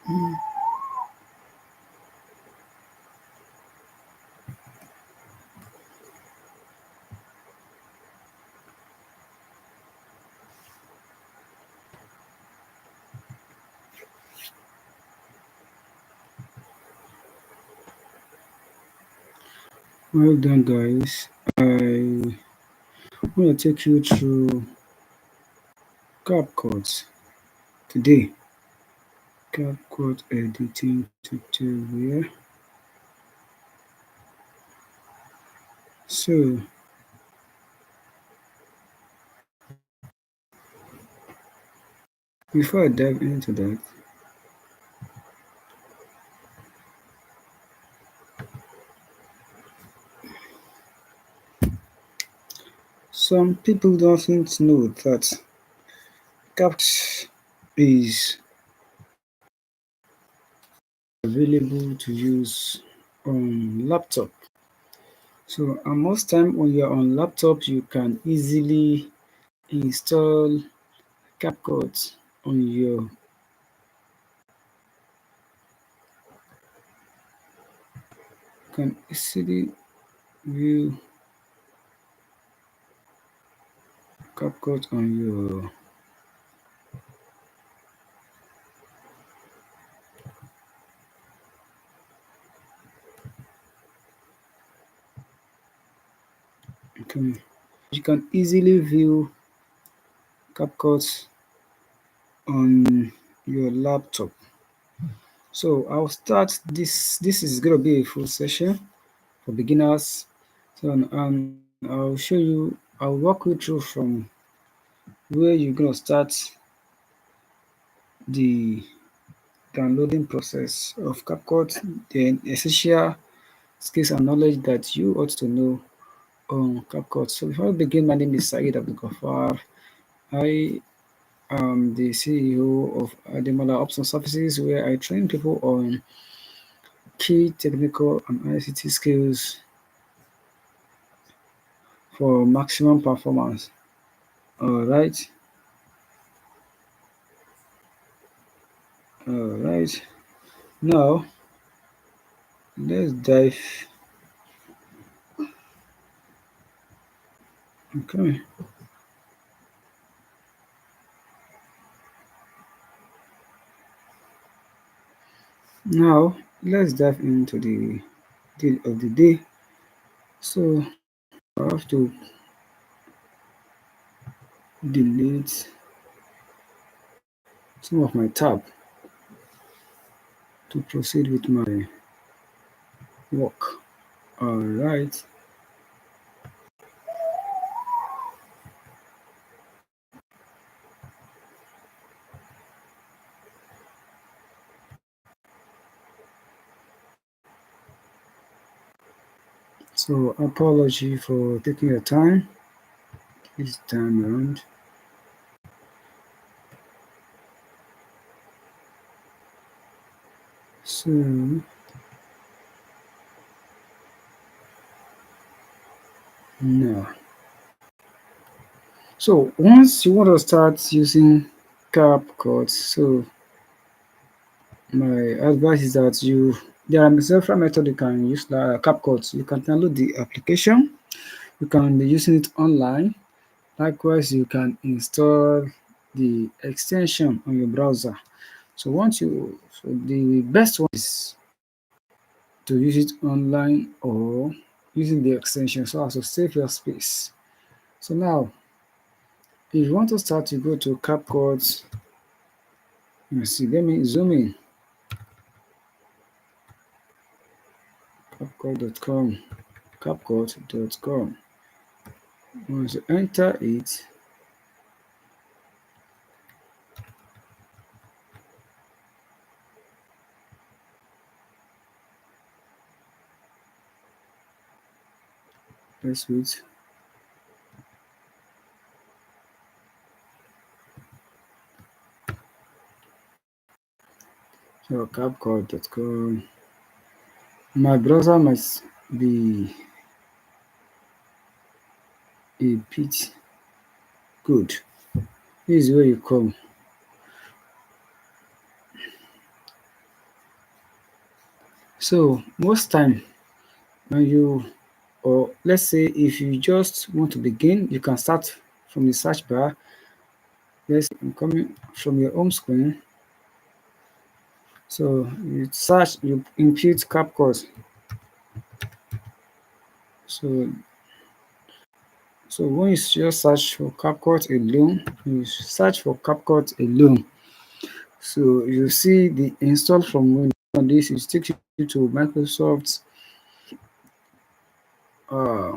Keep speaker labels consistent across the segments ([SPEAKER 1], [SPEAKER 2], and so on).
[SPEAKER 1] Well done, guys. I want to take you through CapCut today. CapCut editing tutorial. So, before I dive into that, some people don't know that CapCut is available to use on laptop. So, and most time when you're on laptop, you can easily install CapCut on your can easily view CapCut on your okay. You can easily view CapCut on your laptop. So I'll start this. This is going to be a full session for beginners. So I'll show you. I'll walk you through from where you're going to start the downloading process of CapCut, the essential skills and knowledge that you ought to know on CapCut. So before we begin, my name is Saeed Abdul Ghaffar. I am the CEO of Ademola Ops and Services, where I train people on key technical and ICT skills for maximum performance. All right, all right. Now let's dive. Okay. Now let's dive into the deal of the day. So I have to delete some of my tab to proceed with my work. All right. So apology for taking your time this time around. So now, so once you want to start using CapCut, so my advice is that there are several methods you can use CapCut. You can download the application. You can be using it online. Likewise, you can install the extension on your browser. So the best one is to use it online or using the extension so as to save your space. So now, if you want to start, you go to CapCut. Let me see, let me zoom in. CapCut.com. CapCut.com. Once you enter it, let's wait. So CapCut.com. My browser must be a bit good. This is where you come. So most time when you, or let's say if you just want to begin, you can start from the search bar. Let's say I'm coming from your home screen. So you search, you input CapCut. So when you just search for CapCut alone, you search for CapCut alone. So you see the install from Windows. On this, it takes you to Microsoft uh,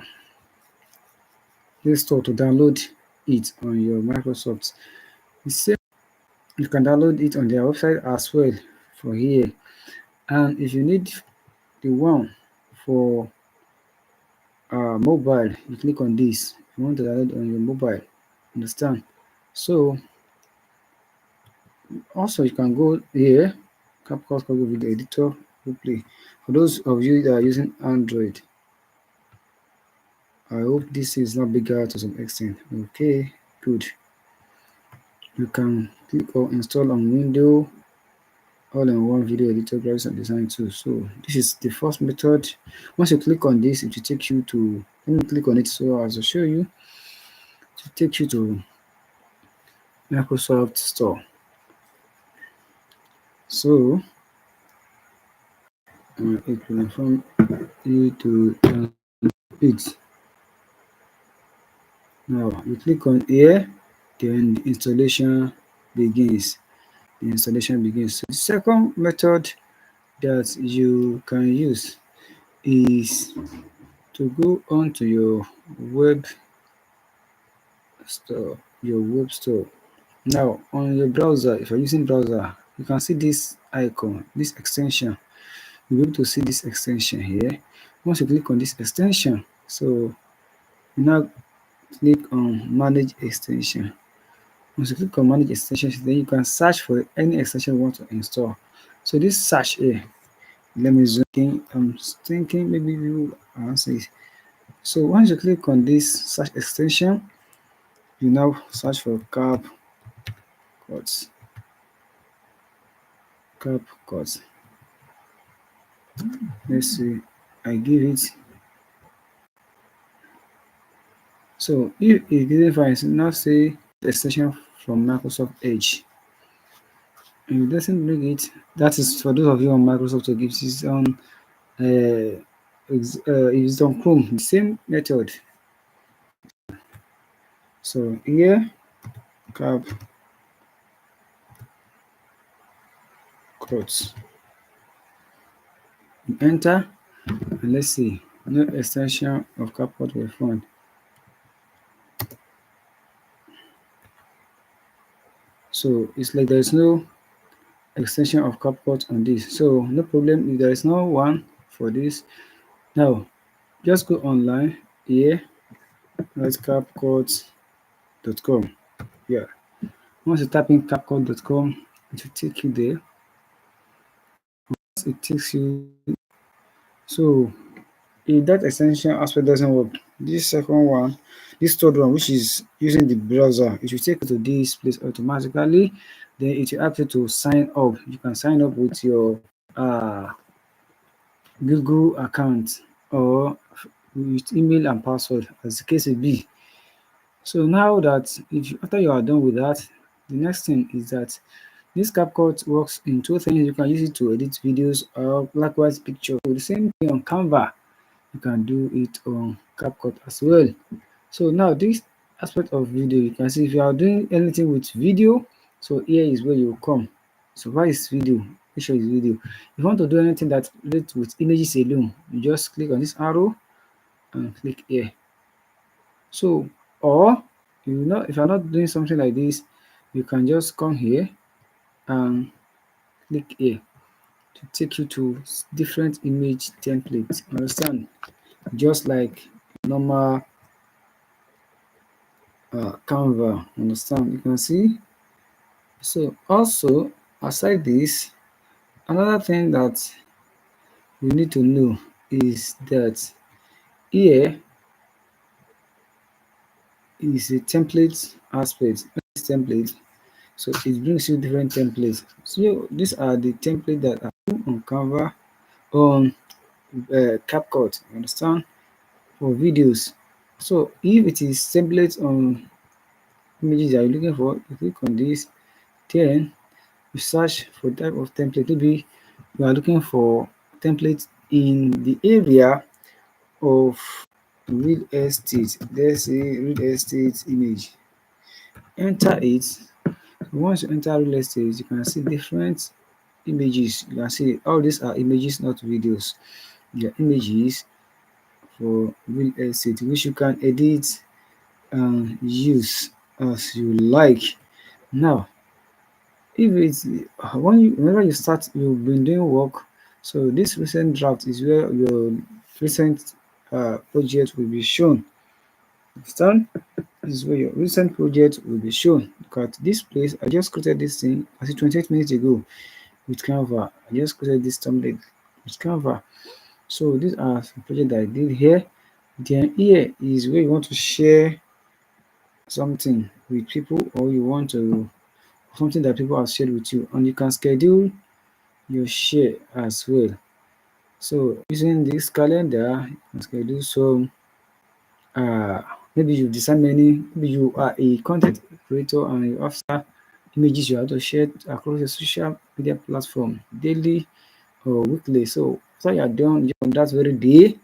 [SPEAKER 1] Play Store to download it on your Microsoft. The same, you can download it on their website as well for here. And if you need the one for mobile, you click on this. You want to download on your mobile, understand? So also you can go here, Capcut Video Editor, Play. For those of you that are using Android, I hope this is not bigger to some extent. Okay, good. You can click or install on Windows all-in-one video editor, graphics and design tool. So this is the first method. Once you click on this, it will take you to, let me click on it so as to show you. It will take you to Microsoft Store. So it will inform you to it. Now you click on here, then the installation begins. So the second method that you can use is to go onto your web store. Now on your browser, if you're using browser, you can see this icon, this extension. You'll be able to see this extension here. Once you click on this extension, so you now click on manage extension. Once you click on manage extensions, then you can search for any extension you want to install. So this search here, let me zoom in. I'm thinking maybe you answer it. So once you click on this search extension, you now search for CapCut. Let's see, I give it. So if it didn't find, now say extension from Microsoft Edge. And it doesn't bring it. That is for those of you on Microsoft to give this on it's on Chrome. The same method. So here, CapCut. You enter and let's see. No extension of CapCut will found. So it's like there is no extension of CapCut on this. So no problem if there is no one for this. Now just go online here, write capcut.com. Yeah. Once you type in capcut.com, it will take you there. Once it takes you, so if that extension aspect doesn't work, this second one, this third one, which is using the browser, it will take you to this place automatically. Then it will ask you to sign up. You can sign up with your Google account or with email and password, as the case may be. So now that after you are done with that, the next thing is that this CapCut works in two things. You can use it to edit videos or likewise pictures. So the same thing on Canva, you can do it on CapCut as well. So now this aspect of video, you can see if you are doing anything with video, so here is where you come. So why is video? Make sure it's video. If you want to do anything that relates with images alone, you just click on this arrow and click here. So or if you're not doing something like this, you can just come here and click here to take you to different image templates. Understand? Just like normal Canva. Understand? You can see. So also aside this, another thing that you need to know is that here is a template aspect. This template, so it brings you different templates. So these are the templates that are on Canva on CapCut, you understand, for videos. So if it is template on images that you're looking for, you click on this, then you search for type of template. Maybe you are looking for template in the area of real estate. Let's say real estate image. Enter it. Once you enter real estate, you can see different images. You can see all these are images, not videos. They are images for real estate, which you can edit and use as you like. Now, if it's whenever you start, you've been doing work. So this recent draft is where your recent project will be shown. Understand? This is where your recent project will be shown. Look at this place. I just created this thing. I see 28 minutes ago with Canva. I just created this template with Canva. So these are some projects that I did here. Then here is where you want to share something with people, or you want to something that people have shared with you, and you can schedule your share as well. So using this calendar, you can schedule some uh maybe you design many, maybe you are a content creator and you have images you have to share across your social media platform daily or weekly. So after you are done on that very day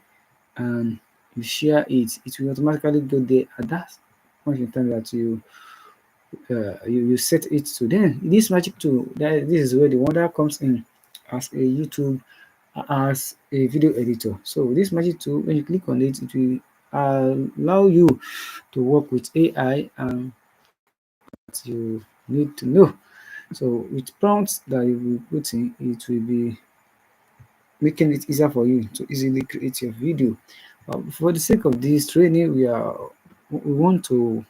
[SPEAKER 1] and you share it, it will automatically go there at that point in time that you set it to. Then this magic tool, that this is where the wonder comes in as a YouTube, as a video editor. So this magic tool, when you click on it, it will allow you to work with AI and that you need to know. So with prompts that you will put in, it will be making it easier for you to easily create your video. For the sake of this training, we want to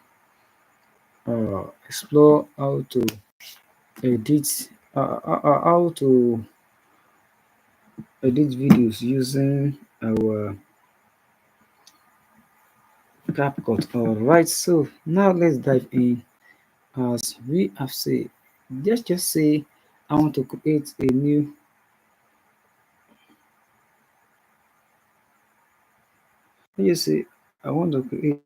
[SPEAKER 1] explore how to edit how to edit videos using our CapCut. Alright, so now let's dive in. As we have said, just say I want to create a new, let's just say I want to create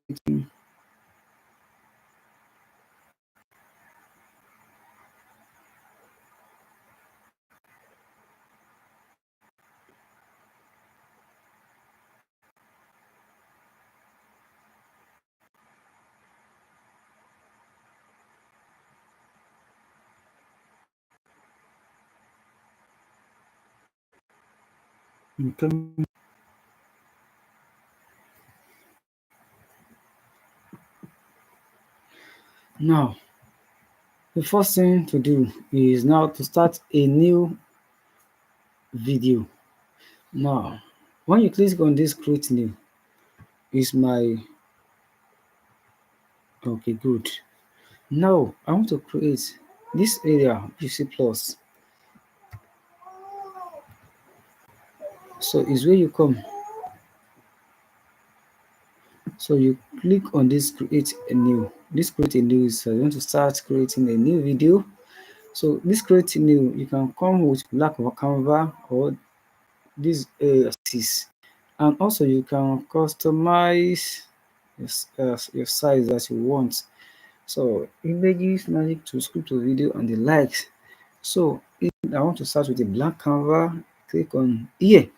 [SPEAKER 1] now. The first thing to do is now to start a new video. Now, when you click on this create new, is my okay good. Now I want to create this area you see plus. So is where you come. So you click on this create a new. This create a new is you want to start creating a new video. So this create a new, you can come with black canva or this axis, and also you can customize your size that you want. So images, magic to script to video and the likes. So if I want to start with a blank canva, click on here.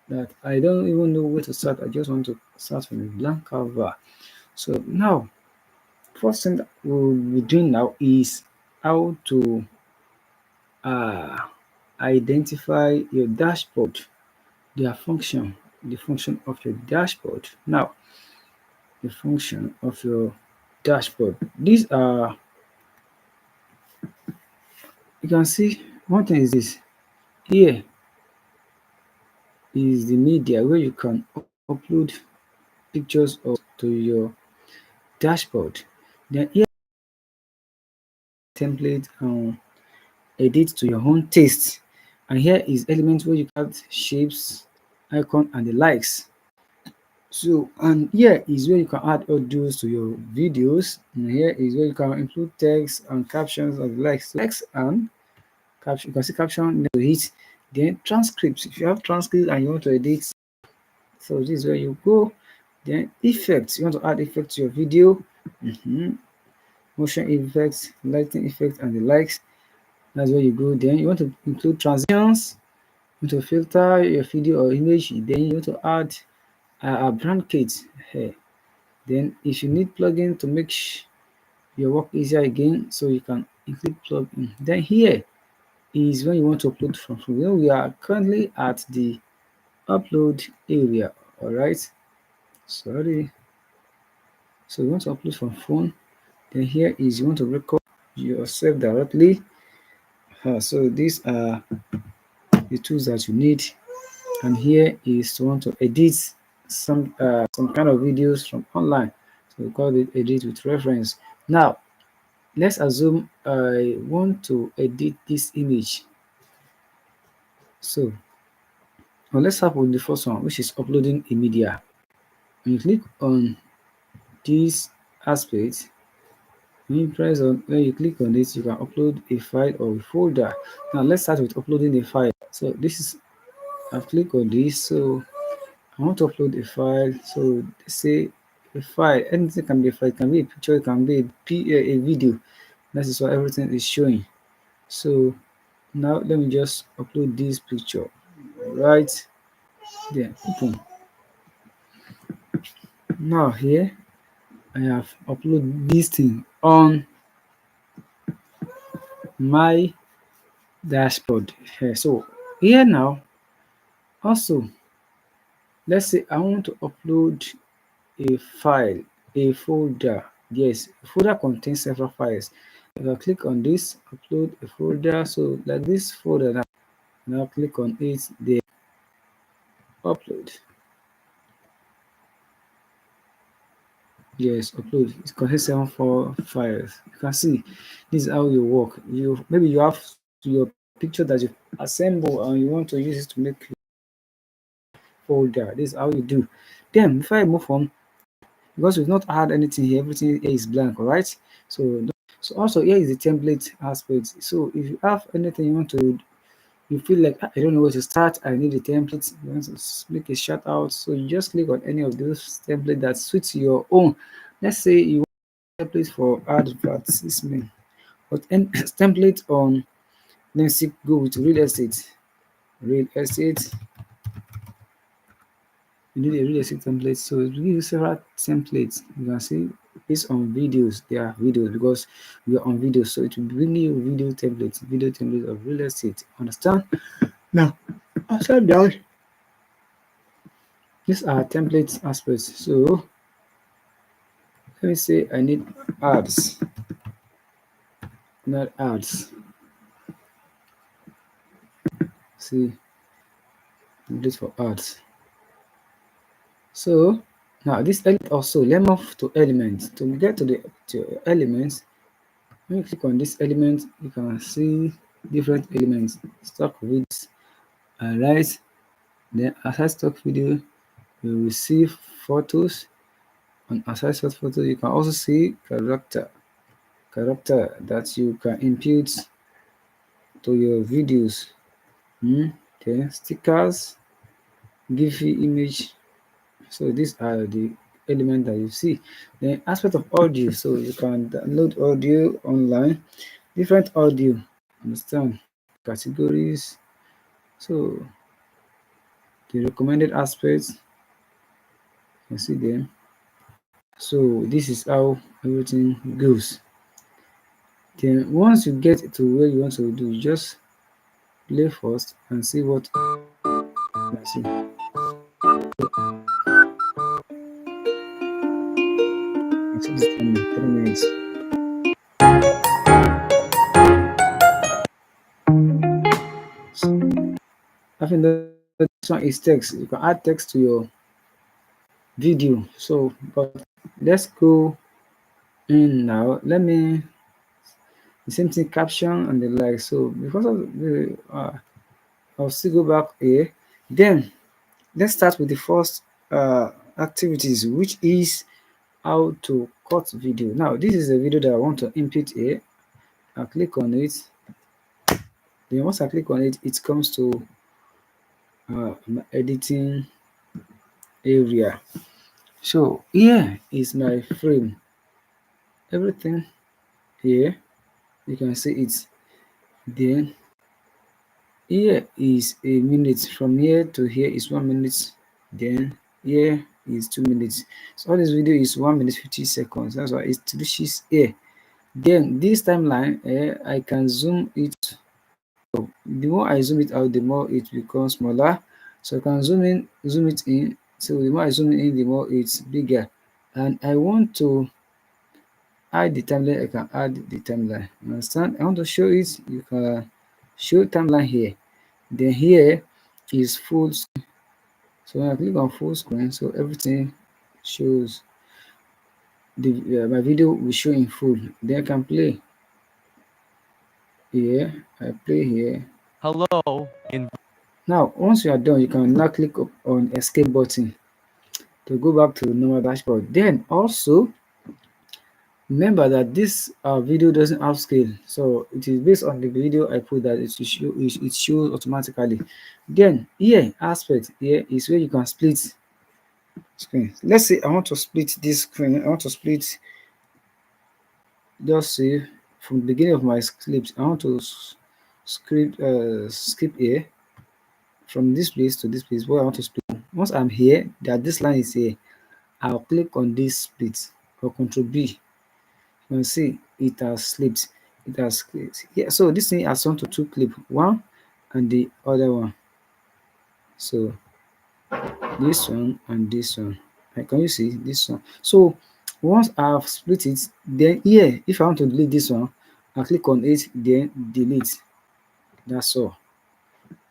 [SPEAKER 1] That I don't even know where to start. I just want to start from a blank canva. So now, first thing that we'll be doing now is how to uh, identify your dashboard, their function, the function of your dashboard. Now, the function of your dashboard. These are, you can see, one thing is this. Here is the media where you can upload pictures or to your dashboard. Then here template and edit to your own taste. And here is elements where you can add shapes, icon and the likes. So and here is where you can add audios to your videos. And here is where you can include text and captions and the likes. So text and caption, you can see caption next to it, Then transcripts, if you have transcripts and you want to edit, so this is where you go. Then effects, you want to add effects to your video, motion effects, lighting effects, and the likes. That's where you go. Then you want to include transitions, you want to filter your video or image. Then you want to add a brand kit here. Then if you need plugin to make your work easier again, so you can include plugin. Then here is when you want to upload from. We are currently at the upload area. All right, sorry. So you want to upload from phone. Then here is you want to record yourself directly. So these are the tools that you need. And here is to want to edit some kind of videos from online. So we call it edit with reference. Now let's assume I want to edit this image. So let's start with the first one, which is uploading a media. When you click on this aspect, when you click on this, you can upload a file or a folder. Now let's start with uploading a file. So this is, I've clicked on this. So I want to upload a file. So let's say a file, anything can be a file, it can be a picture, it can be a video. That is what everything is showing. So now let me just upload this picture. Right, then open. Now here I have uploaded this thing on my dashboard here. So here now, also let's say I want to upload a file, a folder. Yes, a folder contains several files. If I click on this, upload a folder, so like this folder, now click on it, then upload. Yes, upload. It contains 74 files. You can see this is how you work. Maybe you have your picture that you assemble and you want to use it to make folder. This is how you do. Then before I move on, because we've not had anything here, everything here is blank, all right? So also here is the template aspect. So if you have anything you want to, you feel like, I don't know where to start, I need a template, you want to make a shout out, so you just click on any of those templates that suits your own. Let's say you want template for advertisement, but any template on, let's go with real estate. You need a real estate template, so it will give you several templates. You can see it's on videos. There are videos because we are on video, so it will bring you video templates of real estate. Understand? Now, outside that, these are template aspects. So let me say I need ads, not ads. See, this for ads. So now this element also, let me move to elements. To get to the elements, when you click on this element, you can see different elements. Stock videos, alright. Then aside stock video, you will see photos. On aside stock photo, you can also see character that you can impute to your videos. Then stickers, Giphy image. So these are the elements that you see. Then aspect of audio, so you can download audio online, different audio, understand, categories. So the recommended aspects, you can see them. So this is how everything goes. Then once you get to where you want to do, just play first and see what you see. It's just 3 minutes. I think that this one is text. You can add text to your video. So, but let's go in now. Let me the same thing, caption and the like. So because of the I'll still go back here. Then let's start with the first activities, which is how to cut video. Now this is a video that I want to input here. I'll click on it. Then once I click on it, it comes to my editing area. So here is my frame. Everything here, you can see it. Then here is a minute. From here to here is 1 minute. Then here is 2 minutes. So all this video is 1 minute 50 seconds. That's why it reaches here. Then this timeline, I can zoom it. The more I zoom it out, the more it becomes smaller. So I can zoom it in. So the more I zoom in, the more it's bigger. And I want to add the timeline, I can add the timeline. You understand? I want to show it, you can show timeline here. Then here is full screen. So when I click on full screen, so everything shows the my video will show in full. Then I can play here. I play here.
[SPEAKER 2] Hello.
[SPEAKER 1] Now, once you are done, you can now click on escape button to go back to the normal dashboard. Then also remember that this video doesn't have scale, so it is based on the video I put that it shows automatically. Then here aspect here is where you can split screen. Let's say I want to split this screen. I want to split, just say from the beginning of my clips. I want to skip here from this place to this place where I want to split. Once I'm here, that this line is here, I'll click on this split or Control B. You can see it has slipped. It has clipped. Yeah, so this thing has turned to two clip, one and the other one. So this one and this one. Can you see this one? So once I've split it, then here, if I want to delete this one, I click on it, then delete. That's all.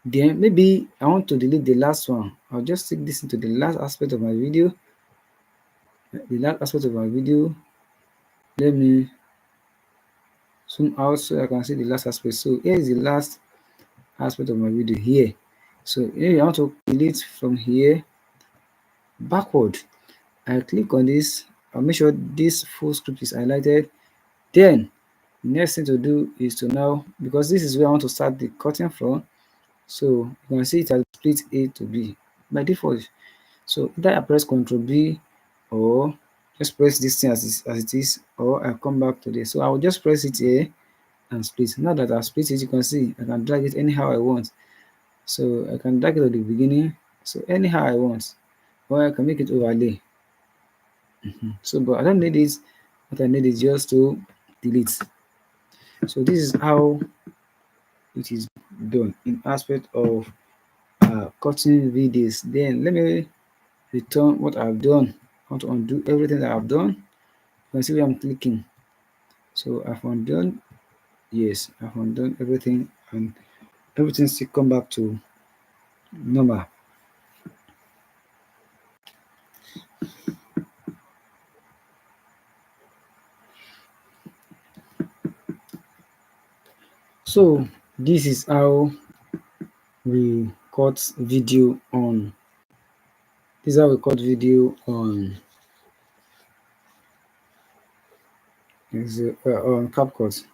[SPEAKER 1] Then maybe I want to delete the last one. I'll just take this into the last aspect of my video. The last aspect of my video. Let me zoom out so I can see the last aspect. So here is the last aspect of my video here. So if I want to delete from here backward, I click on this. I'll make sure this full script is highlighted. Then the next thing to do is to now, because this is where I want to start the cutting from, so you can see it has split A to B by default. So either I press Ctrl B or just press this thing as it is, or I come back to this. So I will just press it here and split. Now that I've split it, you can see I can drag it anyhow I want. So I can drag it at the beginning, so anyhow I want, or I can make it overlay. So but I don't need it. What I need is just to delete. So this is how it is done in aspect of cutting videos. Then let me return what I've done. I want to undo everything that I've done. You can see where I'm clicking. So I've undone, yes, I've undone everything, and everything still come back to normal. So this is how we cut video on, this is how we cut video on Capcut.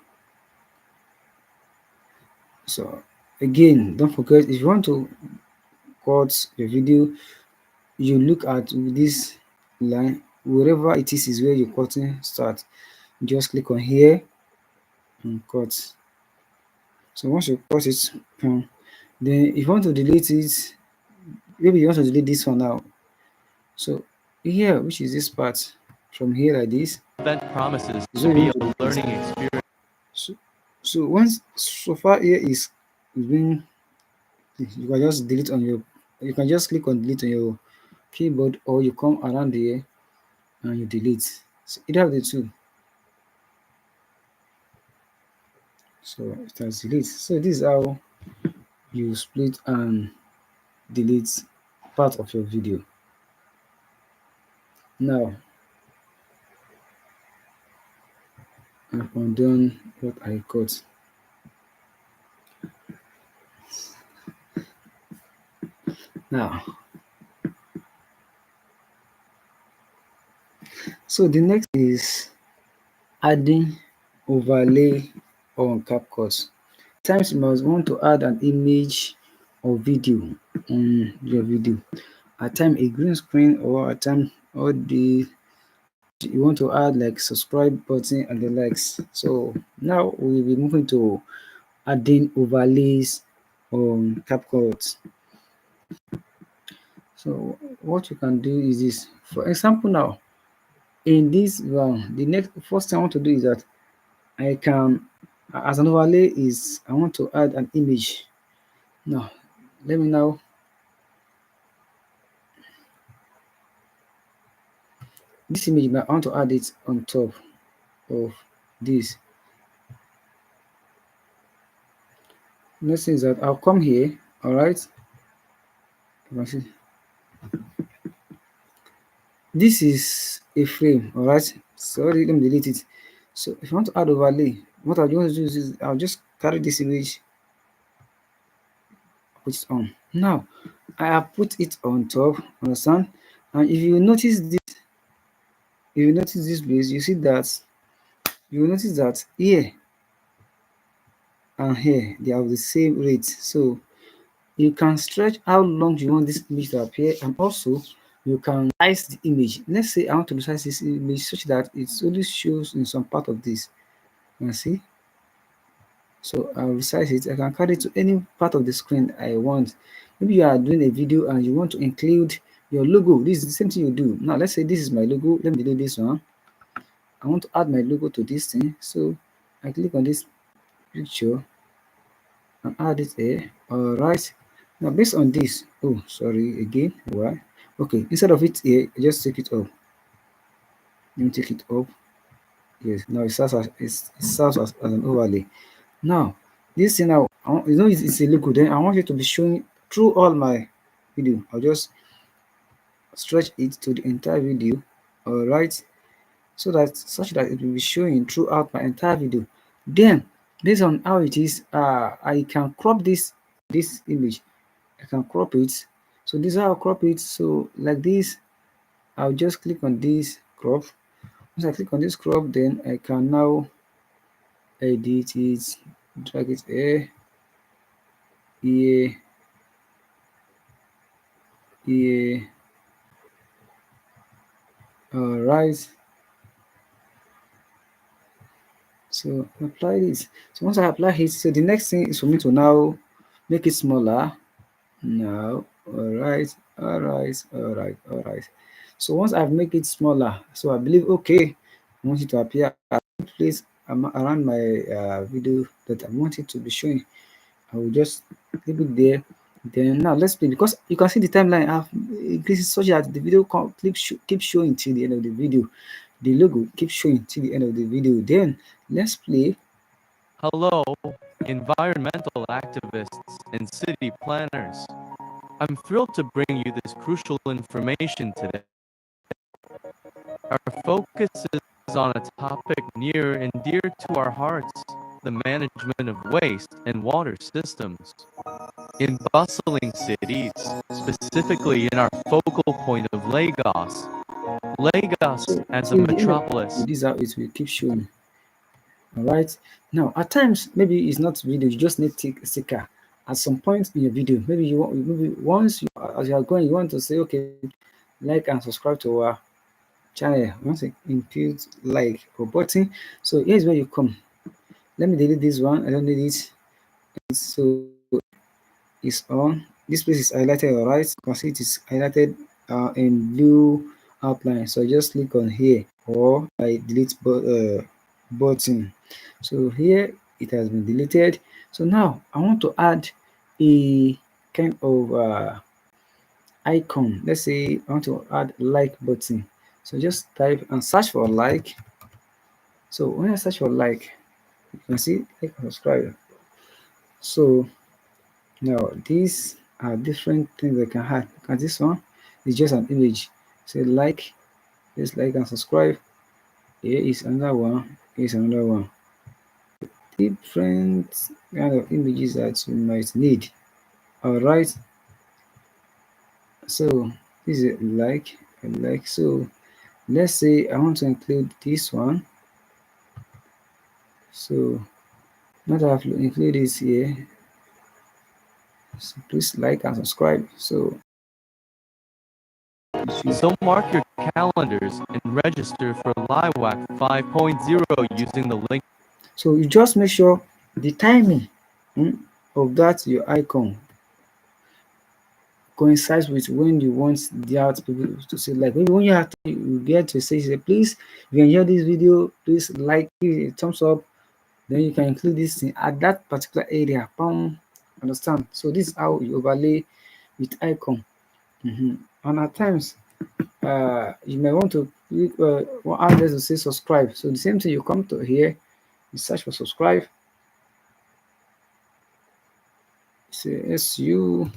[SPEAKER 1] So again, don't forget, if you want to cut your video, you look at this line, wherever it is where your cutting start. Just click on here and cut. So once you cut it, then if you want to delete it, maybe you want to delete this one now. So here, which is this part, from here like this,
[SPEAKER 2] Event promises
[SPEAKER 1] is
[SPEAKER 2] to
[SPEAKER 1] where you
[SPEAKER 2] be
[SPEAKER 1] want to
[SPEAKER 2] a
[SPEAKER 1] delete.
[SPEAKER 2] learning experience.
[SPEAKER 1] So once so far here is being, you can just delete on your, you can just click on delete on your keyboard, or you come around here and you delete. So either of the two. So it has delete. So this is how you split and delete part of your video. Now I've undone what I cut. Now, so the next is adding overlay on Capcut. Times you must want to add an image or video on your video. At time a green screen, or at time all the you want to add like subscribe button and the likes. So now we'll be moving to adding overlays on CapCut. So what you can do is this. For example, now in this the next first thing I want to do is that I can, as an overlay, is I want to add an image. Now let me now, this image I want to add it on top of this. Next thing is that I'll come here. All right, you can see this is a frame. All right, sorry, let me delete it. So if you want to add overlay, what I want to do is I'll just carry this image, put it on. Now I have put it on top, understand? And if you notice this, if you notice this place, you see that you will notice that here and here they have the same rate. So you can stretch how long you want this image to appear, and also you can size the image. Let's say I want to resize this image such that it only shows in some part of this. You can see. So I'll resize it. I can carry it to any part of the screen I want. Maybe you are doing a video and you want to include your logo. This is the same thing you do. Now let's say this is my logo. Let me delete this one. I want to add my logo to this thing. So I click on this picture and add it here. All right. Now based on this, oh sorry again. Why? Okay, instead of it here, just take it up. Let me take it up. Yes. Now it serves as as an overlay. Now this thing now, you know it's a logo. Then I want it to be showing through all my video. I'll just stretch it to the entire video. All right, so that such that it will be showing throughout my entire video. Then based on how it is, I can crop this image. I can crop it. So this is how I crop it. So like this, I'll just click on this crop. Once I click on this crop, then I can now edit it, drag it here, here. All right. So apply this. So once I apply it, so the next thing is for me to now make it smaller. Now, all right. So once I've make it smaller, so I believe okay, I want it to appear at the place around my video that I want it to be showing. I will just leave it there. Then now let's play, because you can see the timeline have increases such that the video keep showing till the end of the video. The logo keeps showing till the end of the video. Then let's play.
[SPEAKER 2] Hello, environmental activists and city planners. I'm thrilled to bring you this crucial information today. Our focus is on a topic near and dear to our hearts, the management of waste and water systems. In bustling cities, specifically in our focal point of Lagos, Lagos
[SPEAKER 1] So
[SPEAKER 2] as a
[SPEAKER 1] till the end of
[SPEAKER 2] metropolis.
[SPEAKER 1] this, how it will keep showing. All right. Now, at times, maybe it's not video. You just need sticker. At some point in your video, maybe you want, maybe once you, as you are going, you want to say, okay, like and subscribe to our channel. Once you include like or button. So here's where you come. Let me delete this one. I don't need it. So it's on. This place is highlighted. All right. You can see it is highlighted in blue outline. So just click on here, or I delete button. So here it has been deleted. So now I want to add a kind of icon. Let's say I want to add like button. So just type and search for like. So when I search for like, you can see like and subscribe. So now these are different things I can add. And this one is just an image. Say like, just like and subscribe. Here is another one. Here's another one. Different kind of images that you might need. All right. So this is a like. So let's say I want to include this one. So now that I've included this here, So please like and subscribe. So
[SPEAKER 2] So mark your calendars and register for LiWAC 5.0 using the link.
[SPEAKER 1] so you just make sure the timing of that your icon coincides with when you want the other people to say like. Maybe when you have to, you get to say please, if you enjoy this video, please like it, a thumbs up. Then you can include this thing at that particular area. Understand? So this is how you overlay with icon. And at times you may want to click one address to say subscribe. So the same thing, you come to here, you search for subscribe, say SUBSCRI.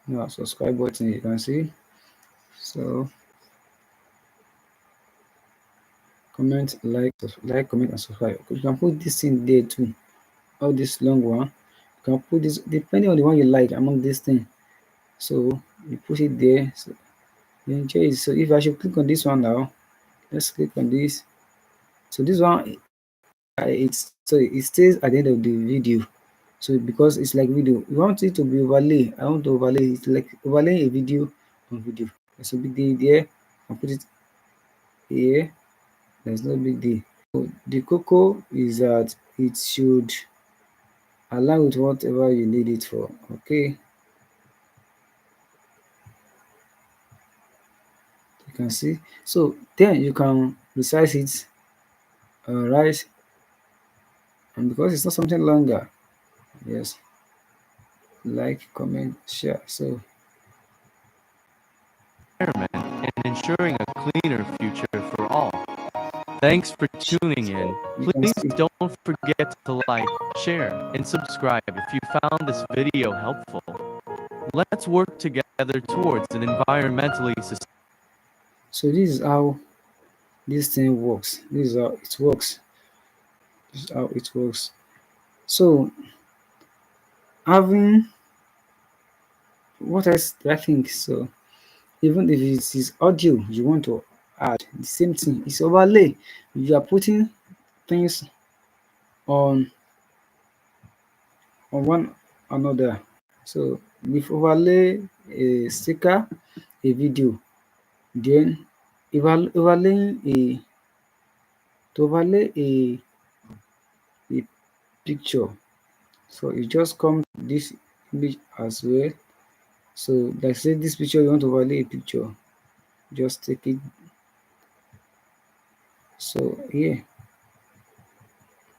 [SPEAKER 1] Now subscribe button, you can see. So comment, like, comment and subscribe. You can put this in there too. All this long one, you can put this depending on the one you like among this thing. So you put it there. So you enjoy it. So if I should click on this one now, let's click on this. So this one, it stays at the end of the video. So because it's like video, you want it to be overlay. I want to overlay it like overlaying a video on video. There's a big deal there. I put it here. There's no big deal. So the cocoa is that it should align with whatever you need it for. Okay, you can see. So then you can resize it. Right, and because it's not something longer, yes, like, comment, share. So
[SPEAKER 2] environment and ensuring a cleaner future for all. Thanks for tuning in.
[SPEAKER 1] you can
[SPEAKER 2] Please
[SPEAKER 1] see.
[SPEAKER 2] don't forget to like, share, and subscribe if you found this video helpful. Let's work together towards an environmentally sustainable.
[SPEAKER 1] So this is how this thing works. This is how it works. This is how it works. So having, what else do I think? So even if it is audio you want to add, the same thing. It's overlay. You are putting things on one another. So with overlay a sticker, a video, then overlaying to overlay a picture. So you just come to this image as well. So like say this picture, you want to overlay a picture, just take it. So here,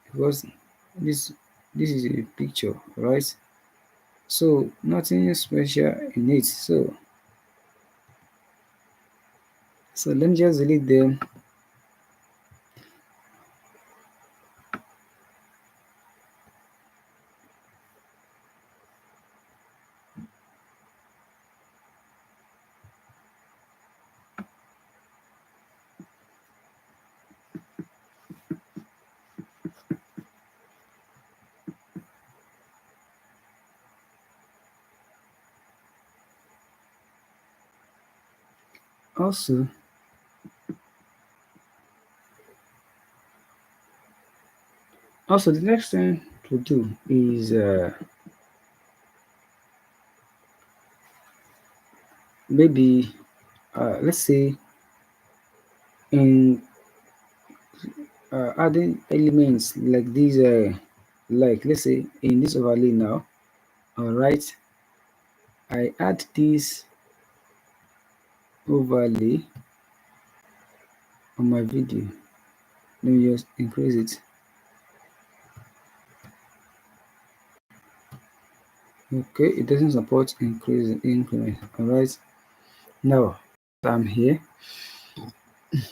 [SPEAKER 1] because this this is a picture, right? So nothing special in it. So let me just delete them. Also, the next thing to do is maybe let's say in adding elements like these, like let's say in this overlay now. All right, I add this overlay on my video. Let me just increase it. Okay, it doesn't support increase increment. All right, now I'm here.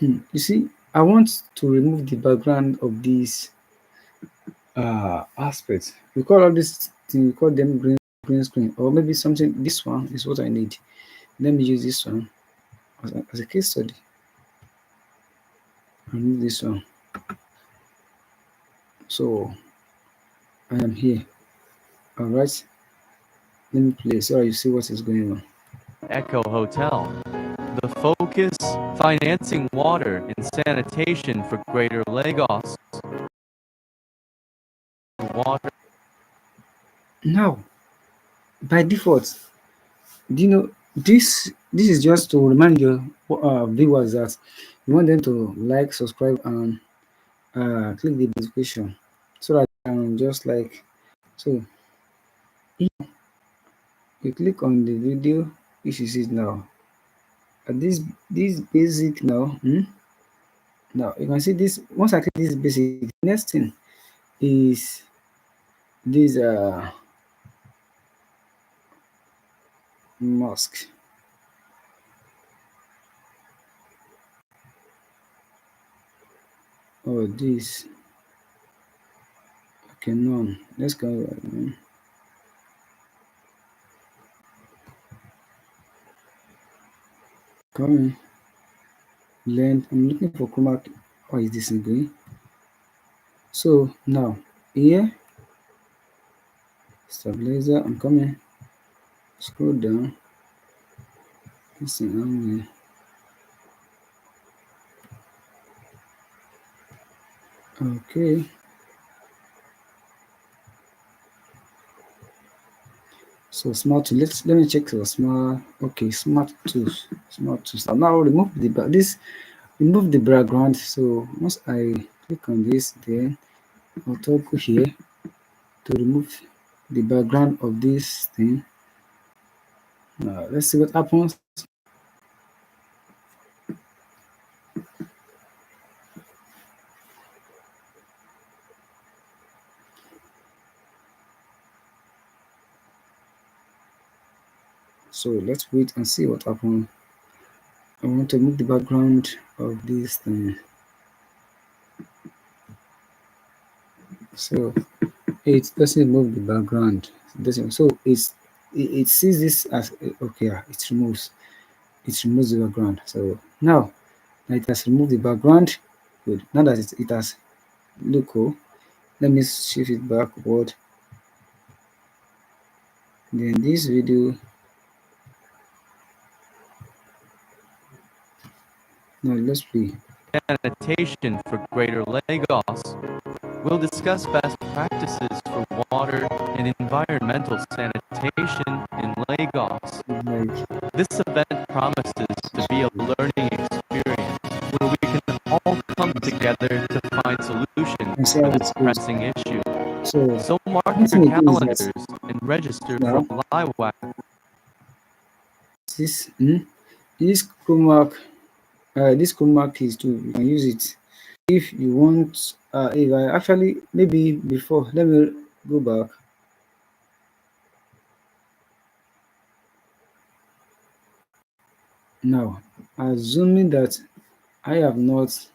[SPEAKER 1] You see, I want to remove the background of these aspects. We call all this thing, we call them green screen, or maybe something. This one is what I need. Let me use this one as a case study. I need this one. So I am here. All right, let me play so you see what is going on.
[SPEAKER 2] Echo Hotel. The focus, financing water and sanitation for Greater Lagos. water.
[SPEAKER 1] Now, by default, do you know this is just to remind your viewers that you want them to like, subscribe, and click the notification so that you can just like so if you click on the video which is it now this basic now now you can see this. Once I click this basic, the next thing is this mask. Oh, this okay. None. Let's go. Coming length. I'm looking for chroma key. Why is this going? So now here stabilizer. I'm coming. Scroll down. This thing only. Okay. So smart tool. Let me check for smart. Okay, smart tools. Smart tools. I'll now remove remove the background. So once I click on this, then I'll toggle here to remove the background of this thing. Now let's see what happens. So let's wait and see what happens. I want to move the background of this thing. So it doesn't move the background. It doesn't. So it sees this as okay. It removes the background. So now that it has removed the background, good. Now that it has look cool, let me shift it backward. Then this video. Now let's play.
[SPEAKER 2] Sanitation for Greater Lagos. We'll discuss best practices for water and environmental sanitation in Lagos.
[SPEAKER 1] Like
[SPEAKER 2] This event promises to be a learning experience where we can all come together to find solutions
[SPEAKER 1] and see
[SPEAKER 2] for
[SPEAKER 1] how
[SPEAKER 2] this
[SPEAKER 1] it goes.
[SPEAKER 2] pressing issue.
[SPEAKER 1] So
[SPEAKER 2] So mark
[SPEAKER 1] one
[SPEAKER 2] your
[SPEAKER 1] thing again is
[SPEAKER 2] calendars
[SPEAKER 1] that
[SPEAKER 2] and register for
[SPEAKER 1] now
[SPEAKER 2] LiveWAC.
[SPEAKER 1] this this chroma this chroma keys too, you can use it if you want. If I actually maybe before, let me go back. Now assuming that I have not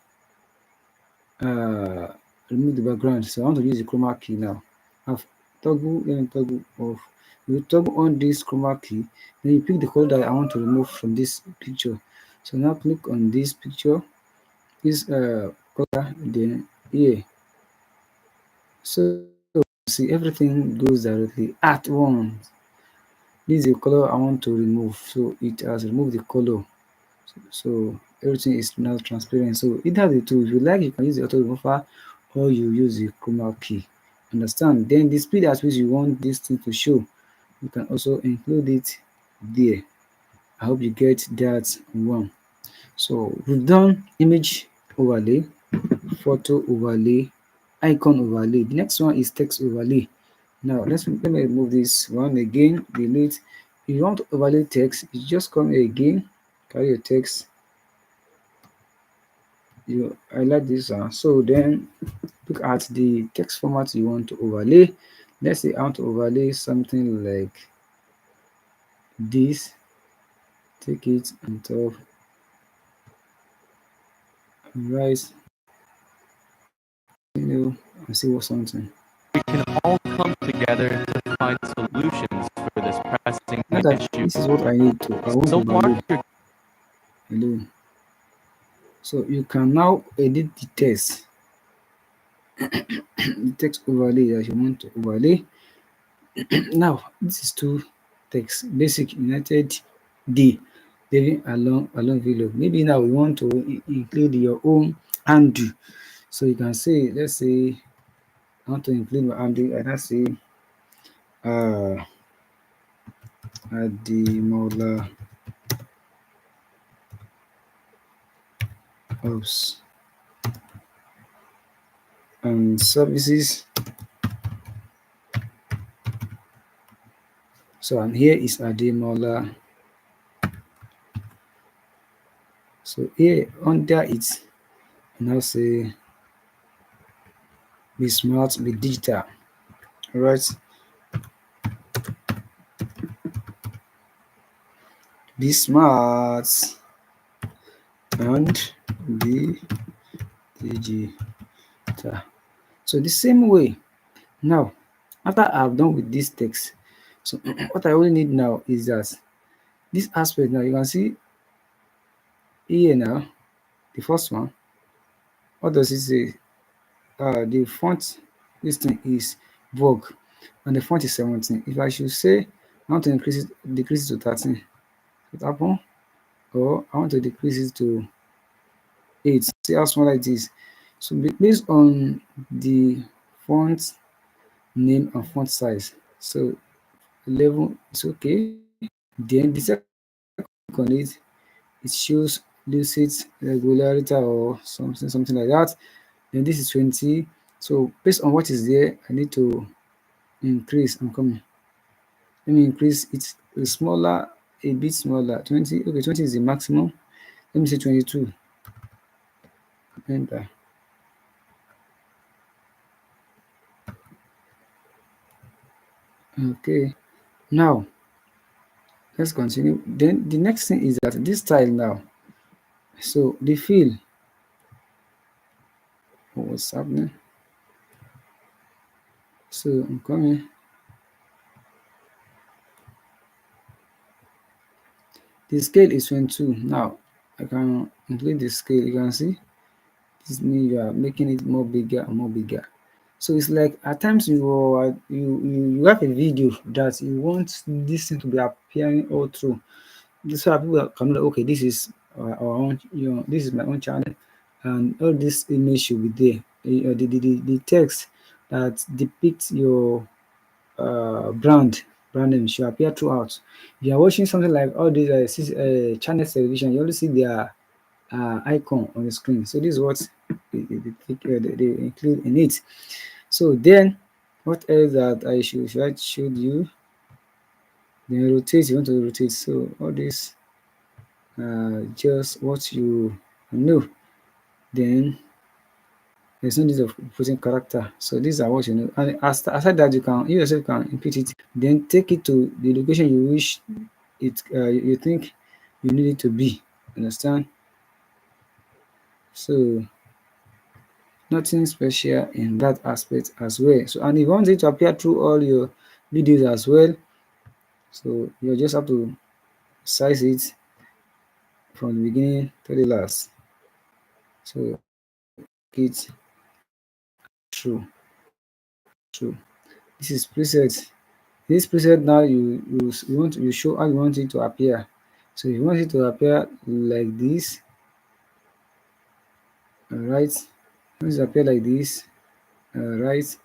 [SPEAKER 1] uh removed the background, so I want to use the chroma key now. I've toggle let me toggle off. You toggle on this chroma key, then you pick the color that I want to remove from this picture. So now click on this picture, this color, then here. So see everything goes directly at once. This is the color I want to remove, so it has removed the color. So everything is now transparent. So either the two, if you like, you can use the auto remover or you use the chroma key. Understand? Then the speed at which you want this thing to show, you can also include it there. I hope you get that one. So we've done image overlay, photo overlay, icon overlay. The next one is text overlay. Now let me remove this one again, delete. If you want to overlay text, you just come here again, carry your text. You highlight this one. So then look at the text format you want to overlay. Let's say I want to overlay something like this. Take it on top, right, and see what something.
[SPEAKER 2] We can all come together to find solutions for this pressing
[SPEAKER 1] Now that
[SPEAKER 2] issue.
[SPEAKER 1] this is what I need to, I want to
[SPEAKER 2] So mark
[SPEAKER 1] overlay
[SPEAKER 2] your
[SPEAKER 1] alone. So you can now edit the text, the text overlay that you want to overlay. Now this is two text: basic United D, living along village. Maybe now we want to include your own handle. So you can say, let's say I want to include my let's see uh Ademola Ops and services. So and here is Ademola. So here under it, now say be smart, be digital. Alright, be smart and be digital. So the same way now, after I've done with this text, so what I only need now is that this aspect now you can see here now, the first one, what does it say? The font this thing is Vogue and the font is 17. If I should say I want to increase it, decrease it to 13, it happen, or I want to decrease it to 8. See how small it is. So based on the font name and font size. So 11 is okay. Then the second click on it, it shows lucid regularity or something like that. Then this is 20. So based on what is there, I need to increase. I'm coming. Let me increase it smaller, a bit smaller. 20. Okay, 20 is the maximum. Let me say 22. Enter. Okay. Now let's continue. Then the next thing is that this style now. So the fill. What's happening? So I'm coming. The scale is 22. Now I can include the scale. You can see this means you are making it more bigger and more bigger. So it's like at times you have a video that you want this thing to be appearing all through. This why people can know, okay, this is our own, this is my own channel, and all this image should be there. The text that depicts your brand name should appear throughout. If you are watching something like all these channel television, you only see their icon on the screen. So this is what they include in it. So then, what else that should I showed you? Then rotate. You want to rotate. So all this just what you know. Then there's no need of putting character. So these are what you know. And aside that, you yourself can input it. Then take it to the location you wish it. You think you need it to be. Understand? So nothing special in that aspect as well. So and if you want it to appear through all your videos as well, so you just have to size it from the beginning to the last. So it true, true. This is preset. This preset now you show how you want it to appear. So if you want it to appear like this, alright. Want it to appear like this, alright,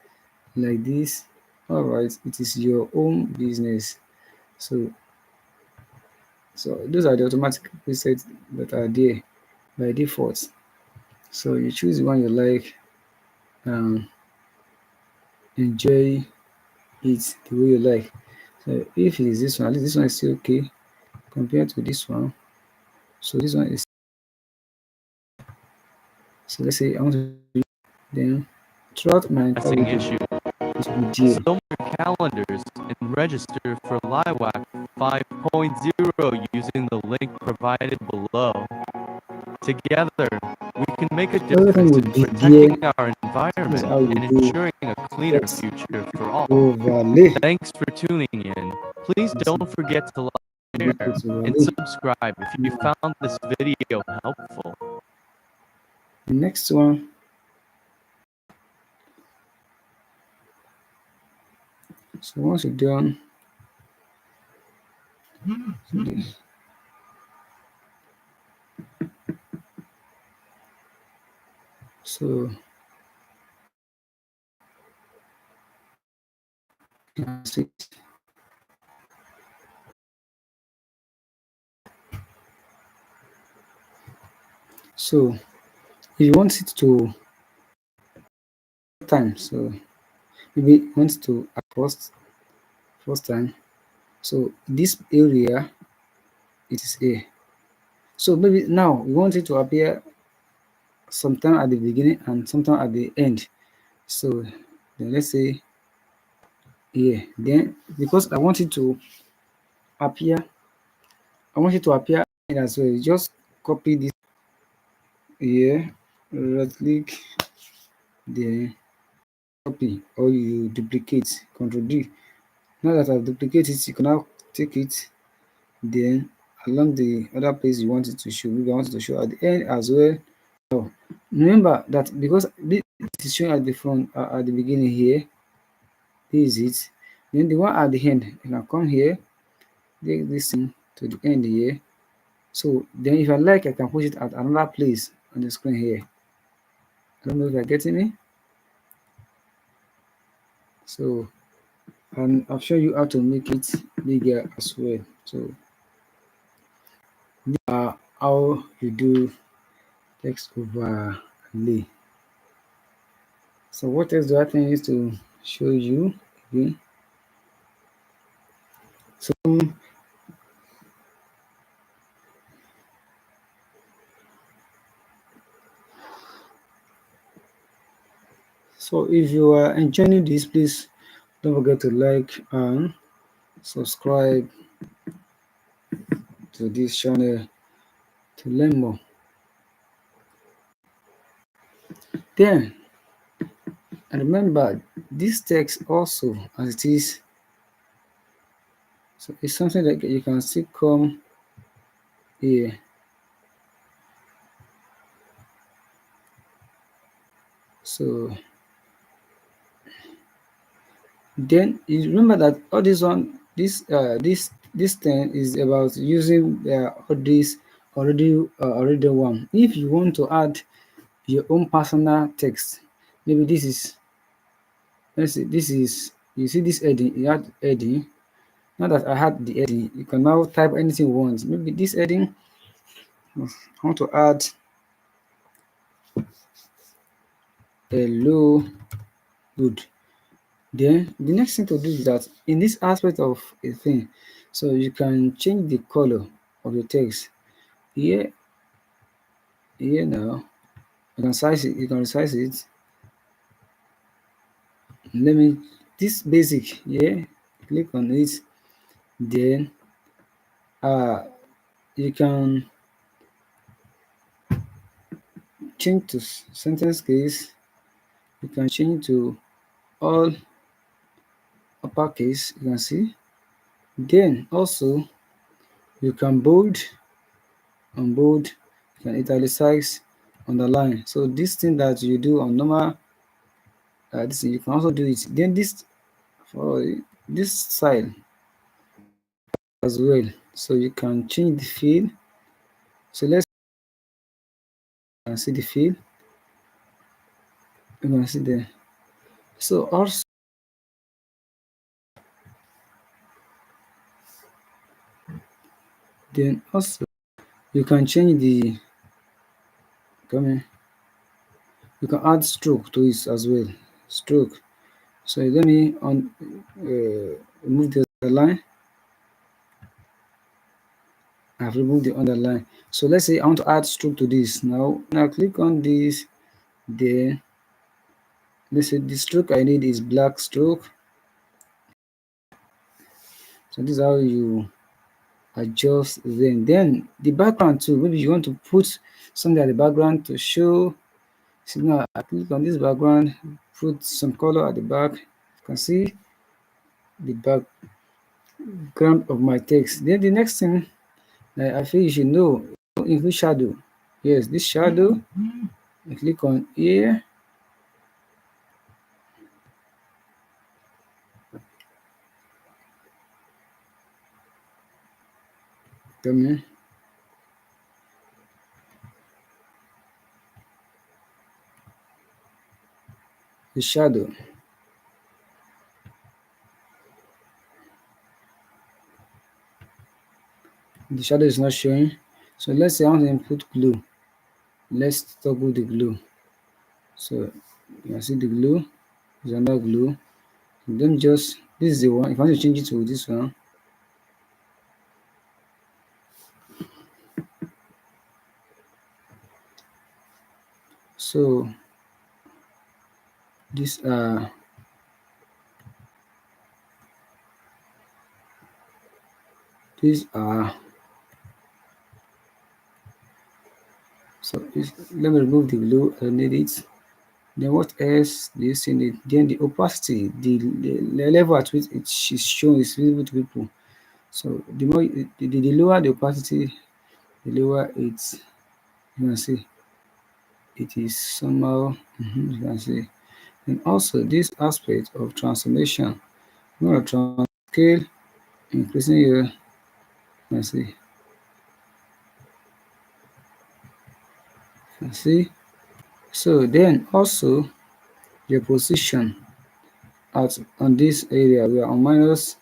[SPEAKER 1] like this, alright. It is your own business. So those are the automatic presets that are there by default. So you choose the one you like and enjoy it the way you like. So if it is this one, at least this one is still okay compared to this one. So this one is, so let's say I want to then throughout my entire
[SPEAKER 2] Pressing
[SPEAKER 1] video
[SPEAKER 2] issue.
[SPEAKER 1] it will be there.
[SPEAKER 2] So your calendars and register for LiWAC 5.0 using the link provided below. Together, we can make a
[SPEAKER 1] Everything
[SPEAKER 2] difference
[SPEAKER 1] will
[SPEAKER 2] in
[SPEAKER 1] be
[SPEAKER 2] protecting
[SPEAKER 1] there.
[SPEAKER 2] our
[SPEAKER 1] This is
[SPEAKER 2] environment
[SPEAKER 1] how you
[SPEAKER 2] and
[SPEAKER 1] do
[SPEAKER 2] ensuring a cleaner
[SPEAKER 1] text
[SPEAKER 2] future for all.
[SPEAKER 1] overlay.
[SPEAKER 2] Thanks for tuning in. Please don't forget to like, share,
[SPEAKER 1] Text
[SPEAKER 2] and
[SPEAKER 1] overlay.
[SPEAKER 2] subscribe if you
[SPEAKER 1] Now
[SPEAKER 2] found this video helpful.
[SPEAKER 1] the next one. So once you're done, so this. So can see it. So if you want it to time, so maybe you want to first time. So this area it is A. So maybe now we want it to appear sometime at the beginning and sometime at the end. So then let's say here. Then because I want it to appear, I want it to appear as well. You just copy this here, right click, then copy or you duplicate. Control D. Now that I've duplicated it, you can now take it then along the other place you want it to show. Maybe I want it to show at the end as well. So remember that because this is showing at the front at the beginning here, this is it. Then the one at the end, you can come here, take this thing to the end here. So then if I like, I can push it at another place on the screen here. I don't know if you're getting me. So and I'll show you how to make it bigger as well. So these are how you do text overlay. So what else do I think is to show you again? So so if you are enjoying this, please don't forget to like and subscribe to this channel to learn more. Then and remember this text also as it is, so it's something that you can still come here. So then you remember that all this one, this thing is about using all this already one. If you want to add your own personal text, maybe this is, let's see, this is, you see this heading, you add heading. Now that I had the heading, you can now type anything you want. Maybe this heading, I want to add hello good. Then the next thing to do is that in this aspect of a thing, so you can change the color of your text. Here now, you can size it, you can resize it. Let me, this basic here, click on it, then you can change to sentence case, you can change to all uppercase, you can see. Then also you can bold, unbold, you can italicize, underline. So this thing that you do on normal, this you can also do it. Then this for this style as well. So you can change the field. So let's see the field. You can see there. So also then also you can change the, come here, you can add stroke to it as well. Stroke. So let me on remove the line. I've removed the underline. So let's say I want to add stroke to this. Now click on this. Then let's say the stroke I need is black stroke. So this is how you adjust them. Then the background too. Maybe you want to put something at the background to show. So now I click on this background, put some color at the back. You can see the background of my text. Then the next thing that I feel you should know, include shadow. Yes, this shadow. I click on here. Come here. The shadow. the shadow is not showing. So let's say I want to input glue. Let's toggle the glue. So you can see the glue is another glue. Then just this is the one. If I want to change it to this one, so this these are so let me remove the glue. I need it. Then what else do you see need? Then the opacity, the level at which it is shown is visible to people. So the more the lower the opacity, the lower it's you can see it is somehow you can see. And also this aspect of transformation, you want to scale, increasing your you can see you can see. So then also your position at on this area we are on minus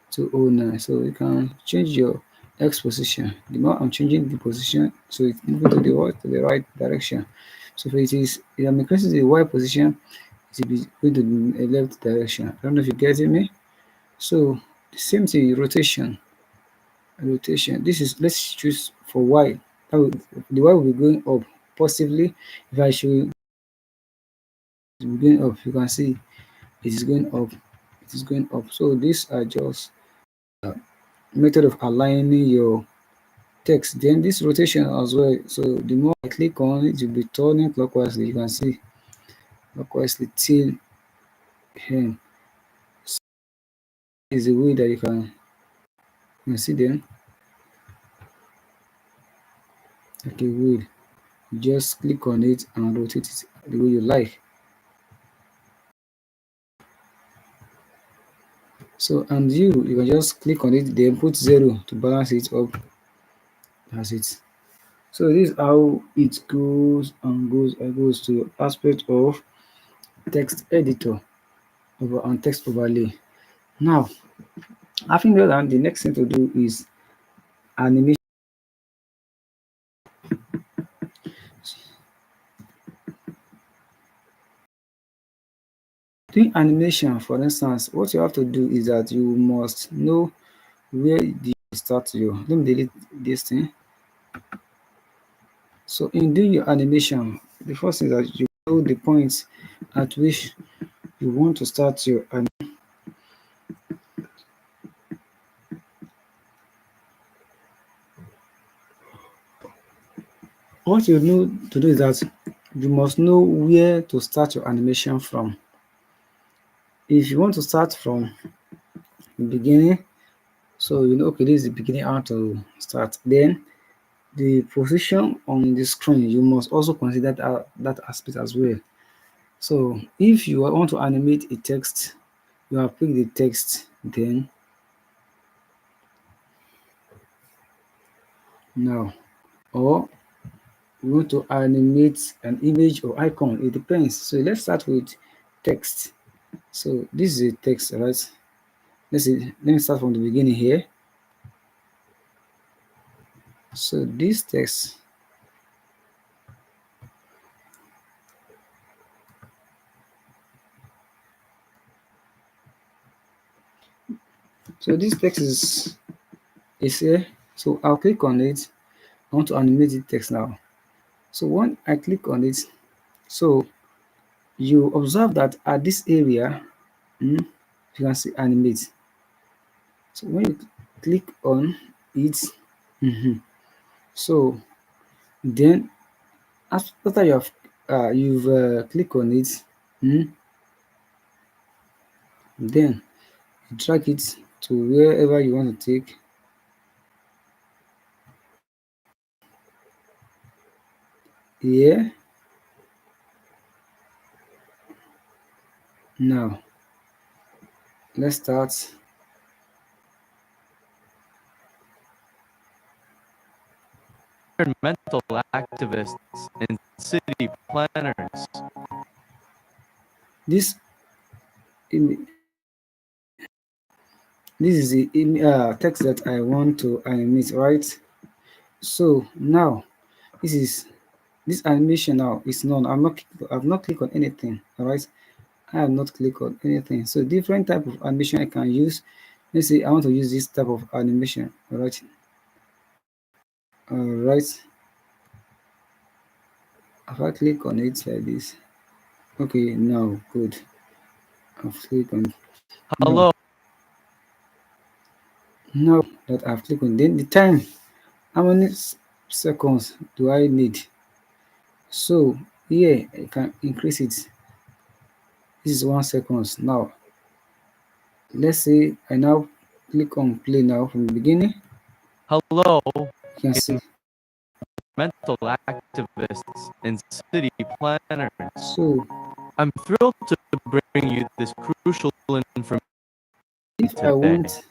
[SPEAKER 1] 209, so you can change your x position. The more I'm changing the position, so it's moving to the what, to the right direction. So if it is if I'm increasing the y position, it will be going to the left direction. I don't know if you're getting me. So the same thing, rotation. This is, let's choose for y. That will, the y will be going up positively. If I should be going up, you can see it is going up. It is going up. So these are just method of aligning your text. Then this rotation as well. So the more I click on it, you'll be turning clockwise. You can see clockwise till here. So is a way that you can see them. Okay, wheel. You just click on it and rotate it the way you like. So and you can just click on it, then put 0 to balance it up. That's it. So this is how it goes and goes to aspect of text editor over and text overlay. Now, having done that, the next thing to do is animation. Doing animation, for instance, what you have to do is that you must know where you start your. Let me delete this thing. So in doing your animation, the first thing is that you know the points at which you want to start your animation. What you know to do is that you must know where to start your animation from. If you want to start from the beginning, so you know, okay, this is the beginning how to start. Then the position on the screen, you must also consider that aspect as well. So if you want to animate a text, you have picked the text, then now, or you want to animate an image or icon, it depends. So let's start with text. So this is a text, right? Let me start from the beginning here. So this text, is here. So I'll click on it. I want to animate the text now. So when I click on it, so you observe that at this area, you can see animate. So when you click on it, so then after you've clicked on it, then you drag it to wherever you want to take. Here, now let's start.
[SPEAKER 2] Environmental activists and city planners.
[SPEAKER 1] This this is the text that I want to animate, right? So now this is this animation now is none. I've not clicked on anything. All right, I have not clicked on anything. So different type of animation I can use. Let's say I want to use this type of animation. All right. If I click on it like this, okay, now good. I've clicked on now.
[SPEAKER 2] Hello.
[SPEAKER 1] Now that I've clicked on, then the time. How many seconds do I need? So here I can increase it. This is 1 second. Now let's say I now click on play now from the beginning.
[SPEAKER 2] Hello,
[SPEAKER 1] You can see.
[SPEAKER 2] environmental activists and city planners.
[SPEAKER 1] So
[SPEAKER 2] I'm thrilled to bring you this crucial information
[SPEAKER 1] if I
[SPEAKER 2] today.
[SPEAKER 1] want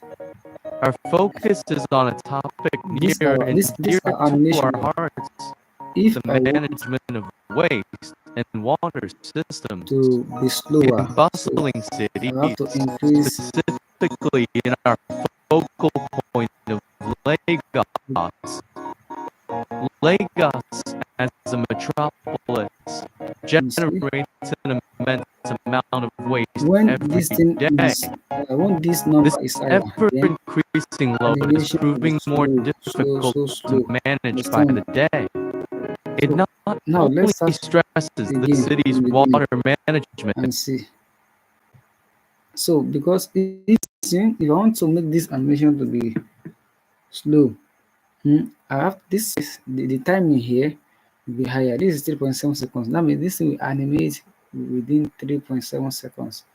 [SPEAKER 2] Our focus is on a topic near and
[SPEAKER 1] this
[SPEAKER 2] dear to
[SPEAKER 1] animation
[SPEAKER 2] our
[SPEAKER 1] now.
[SPEAKER 2] hearts,
[SPEAKER 1] If
[SPEAKER 2] the
[SPEAKER 1] I want
[SPEAKER 2] management of waste and water systems
[SPEAKER 1] to be
[SPEAKER 2] in
[SPEAKER 1] slower, so
[SPEAKER 2] bustling
[SPEAKER 1] I have
[SPEAKER 2] cities,
[SPEAKER 1] to increase
[SPEAKER 2] specifically in our focal point of Lagos. Lagos as a metropolis
[SPEAKER 1] you see.
[SPEAKER 2] generates an immense amount of waste
[SPEAKER 1] When
[SPEAKER 2] every
[SPEAKER 1] this thing
[SPEAKER 2] day.
[SPEAKER 1] is when this
[SPEAKER 2] This
[SPEAKER 1] number is higher,
[SPEAKER 2] ever
[SPEAKER 1] then
[SPEAKER 2] increasing load is
[SPEAKER 1] animation will be
[SPEAKER 2] proving more
[SPEAKER 1] slow,
[SPEAKER 2] difficult
[SPEAKER 1] so
[SPEAKER 2] to
[SPEAKER 1] slow.
[SPEAKER 2] manage by the
[SPEAKER 1] Understand?
[SPEAKER 2] day. It
[SPEAKER 1] So
[SPEAKER 2] not
[SPEAKER 1] now
[SPEAKER 2] only
[SPEAKER 1] let's start
[SPEAKER 2] stresses the
[SPEAKER 1] again
[SPEAKER 2] city's
[SPEAKER 1] from the beginning
[SPEAKER 2] water management,
[SPEAKER 1] and see. So because if I want to make this animation to be slow, I have this is the timing here will be higher. This is 3.7 seconds. That means this thing will animate within 3.7 seconds.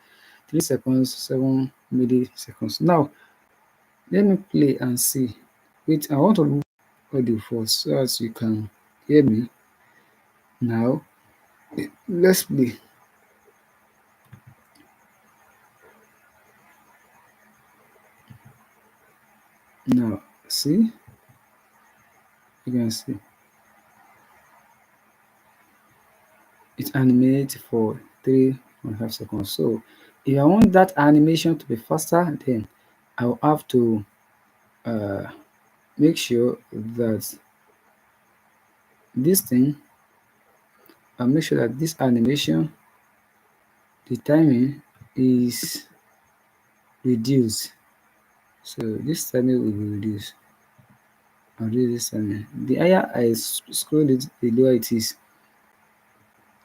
[SPEAKER 1] 3 seconds, 7 milliseconds. Now let me play and see. Wait, I want to remove audio first so as you can hear me. Now let's play. Now see, you can see it animates for 3.5 seconds. So if I want that animation to be faster, then I'll have to uh, make sure that this thing, I'll make sure that this animation, the timing is reduced. So this timing will be reduced. I'll do this timing. The higher I scroll it, the lower it is.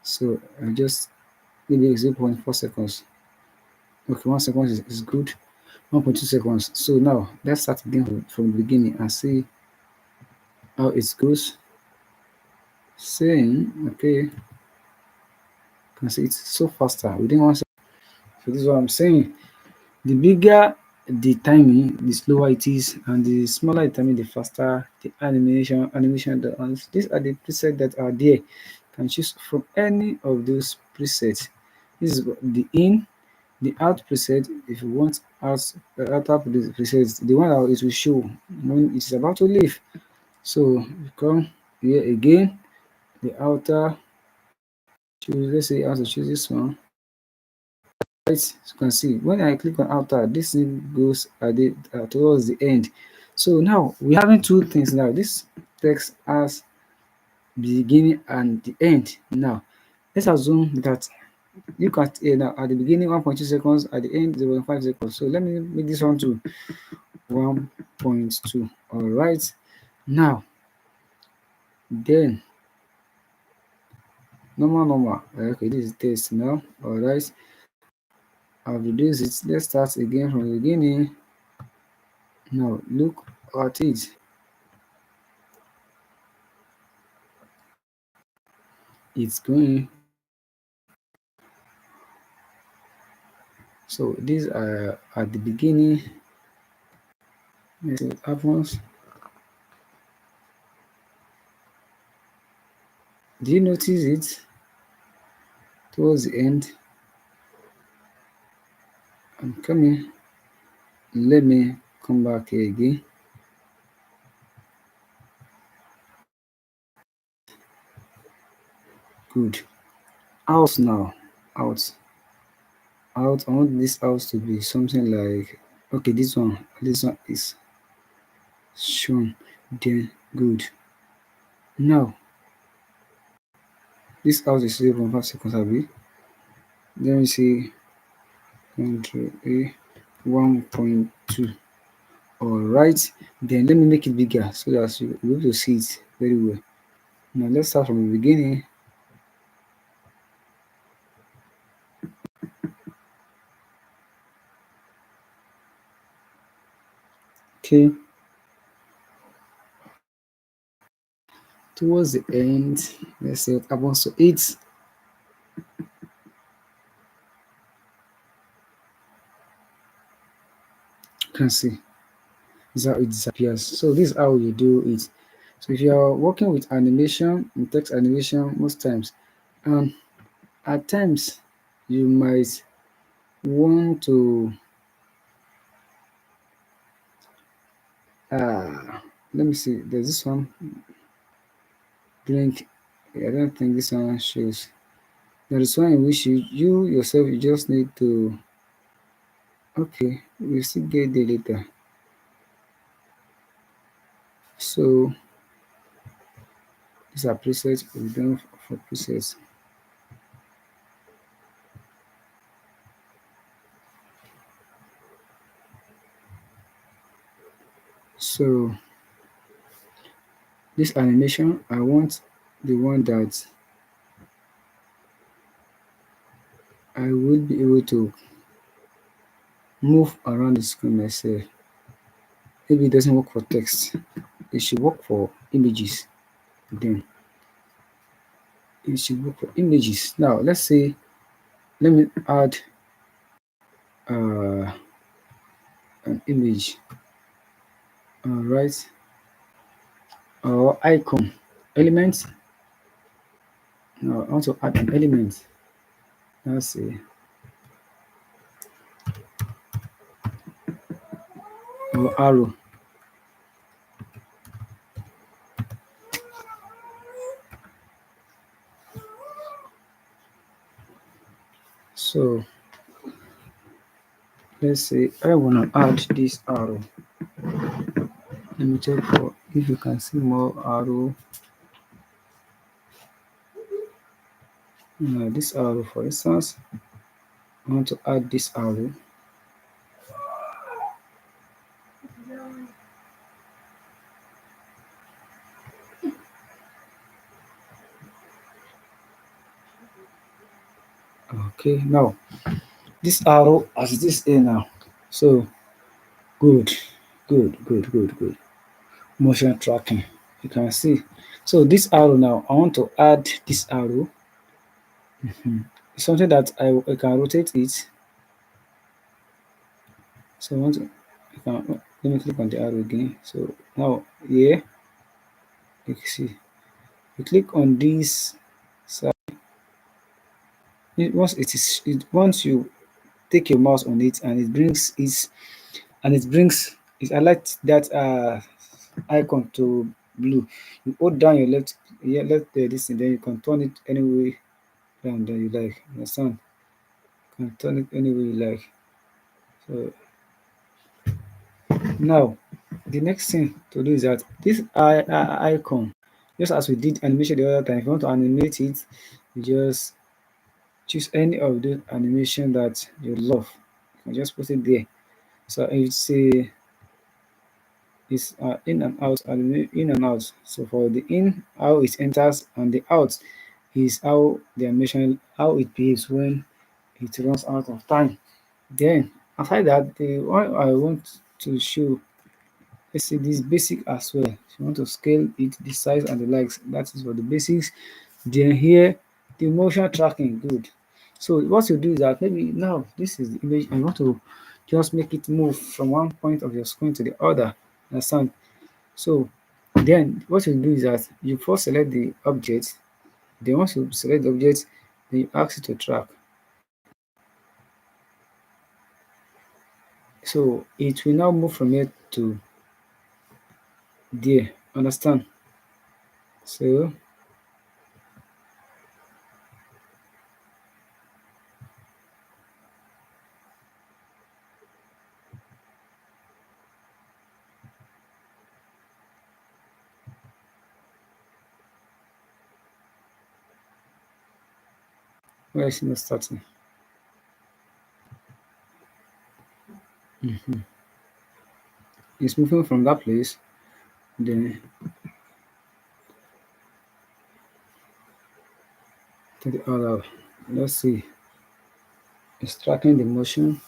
[SPEAKER 1] So I just maybe 0.4 seconds. Okay, 1 second is good. 1.2 seconds. So now let's start again from the beginning and see how it goes. Saying okay, you can see it's so faster within 1 second. So this is what I'm saying. The bigger the timing, the slower it is, and the smaller the timing, the faster the animation. And these are the presets that are there. You can choose from any of those presets. This is the in, the out preset. If you want out presets, the one that it will show when it's about to leave. So you come here again, the outer, choose, let's say I want to choose this one. Right, as you can see when I click on outer, this thing goes towards the end. So now we're having two things. Now this text has the beginning and the end. Now let's assume that you can now at the beginning 1.2 seconds, at the end 0.5 seconds. So let me make this one to 1.2. All right, now then normal. Okay, this is test now. All right, I've reduced it. Let's start again from the beginning. Now look at it. It's going. So these are at the beginning. Let's see what happens. Do you notice it towards the end? I'm coming. Let me come back here again. Good. Out now. Out. Out. I want this out to be something like, okay, this one is shown. Then good. Now this house is 0.5 seconds abi. Then we see control A 1.2. Alright, then let me make it bigger so that you'll be able to see it very well. Now let's start from the beginning. Okay, towards the end, let's say what happens to it. You can see this is how it disappears. So this is how you do it. So if you are working with animation and text animation most times, and at times you might want to let me see, there's this one blink. I don't think this one shows. There is one in which you yourself you just need to, okay, we'll still get there later. So these are presets, we're done for presets. So this animation, I want the one that I will be able to move around the screen myself. Maybe it doesn't work for text. It should work for images. Then it should work for images. Now let's say let me add uh, an image. Alright, or icon element. Now I want to add an element. Let's see, or arrow. So let's say I want to add this arrow. Let me check for if you can see more arrow. This arrow, for instance, I want to add this arrow. Okay, now this arrow has this A now. So good, good. Motion tracking. You can see. So this arrow now, I want to add this arrow. Something that I can rotate it. So I want to, I can, let me click on the arrow again. So now here, you can see, you click on this side. Once you take your mouse on it and it brings it, and it brings it, I like that icon to blue. You hold down your left, yeah, left this thing, then you can turn it any way down that you like. You understand? You can turn it any way you like. So now the next thing to do is that this icon, just as we did animation the other time, if you want to animate it, you just choose any of the animation that you love. You can just put it there. So it's a is in and out, in and out. So for the in, how it enters, and the out is how the animation, how it behaves when it runs out of time. Then aside that, the one I want to show, let's say this basic as well. If you want to scale it, the size and the likes, that is for the basics. Then here, the motion tracking, good. So what you do is that maybe now this is the image and you want to just make it move from one point of your screen to the other. Understand? So then what you do is that you first select the object, then once you select the object, then you ask it to track. So it will now move from here to there. Understand? So Where is it not starting? It's moving from that place, then to the other. Let's see. It's tracking the motion.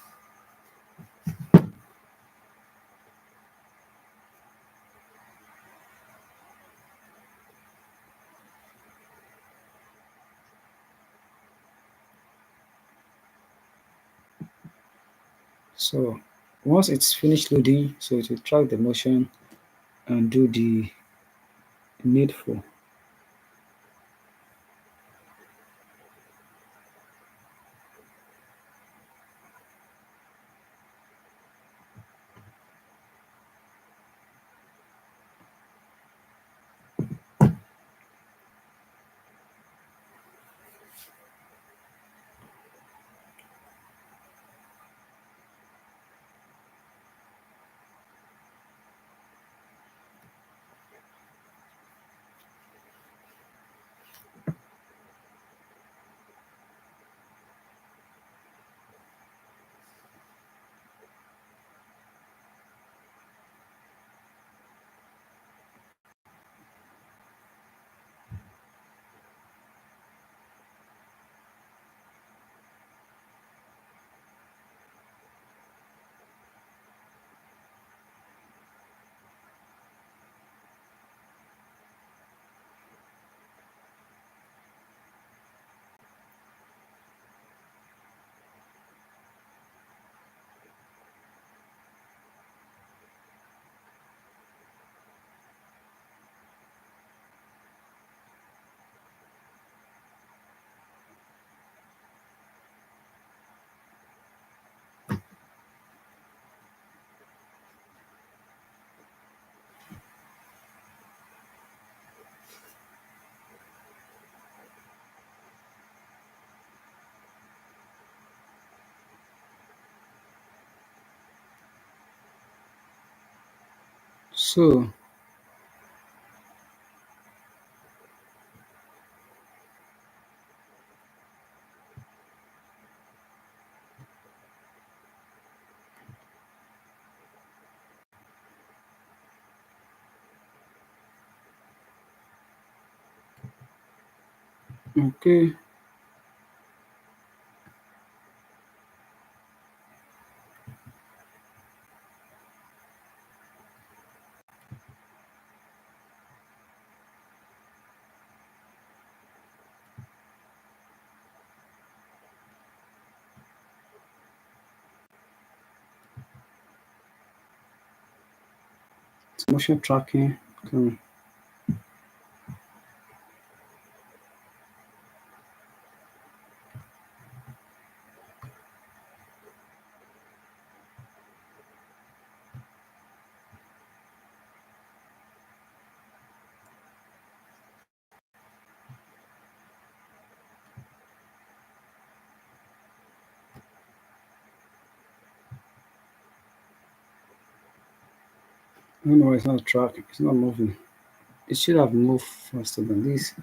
[SPEAKER 1] So once it's finished loading, so it will track the motion and do the needful. So okay, it's motion tracking. Okay. No, it's not tracking. It's not moving. It should have moved faster than this.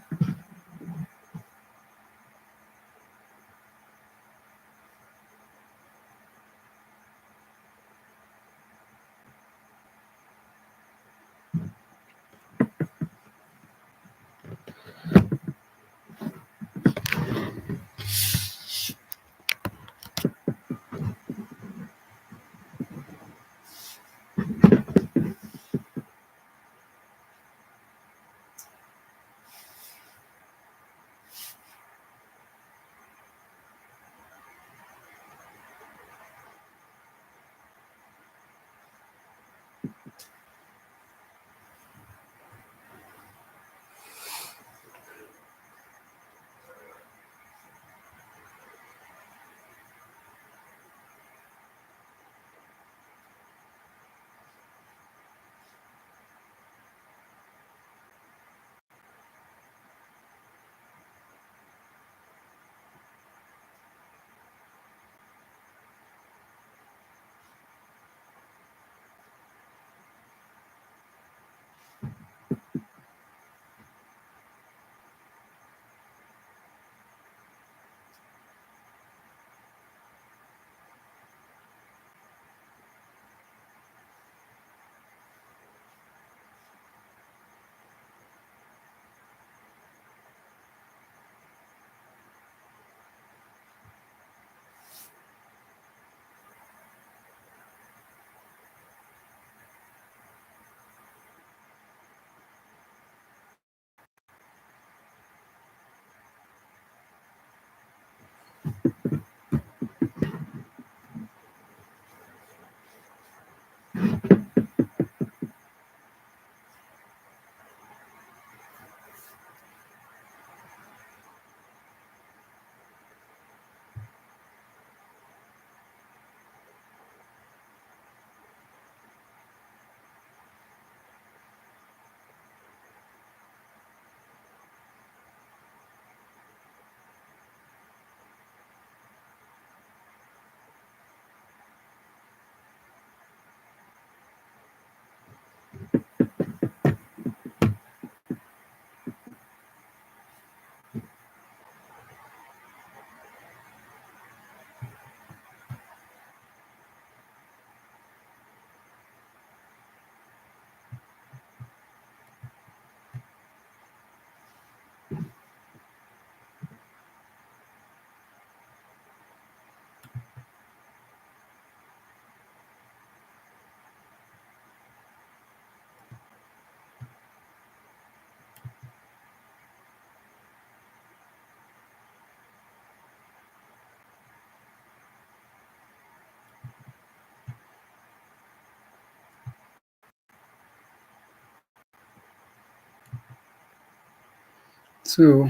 [SPEAKER 1] So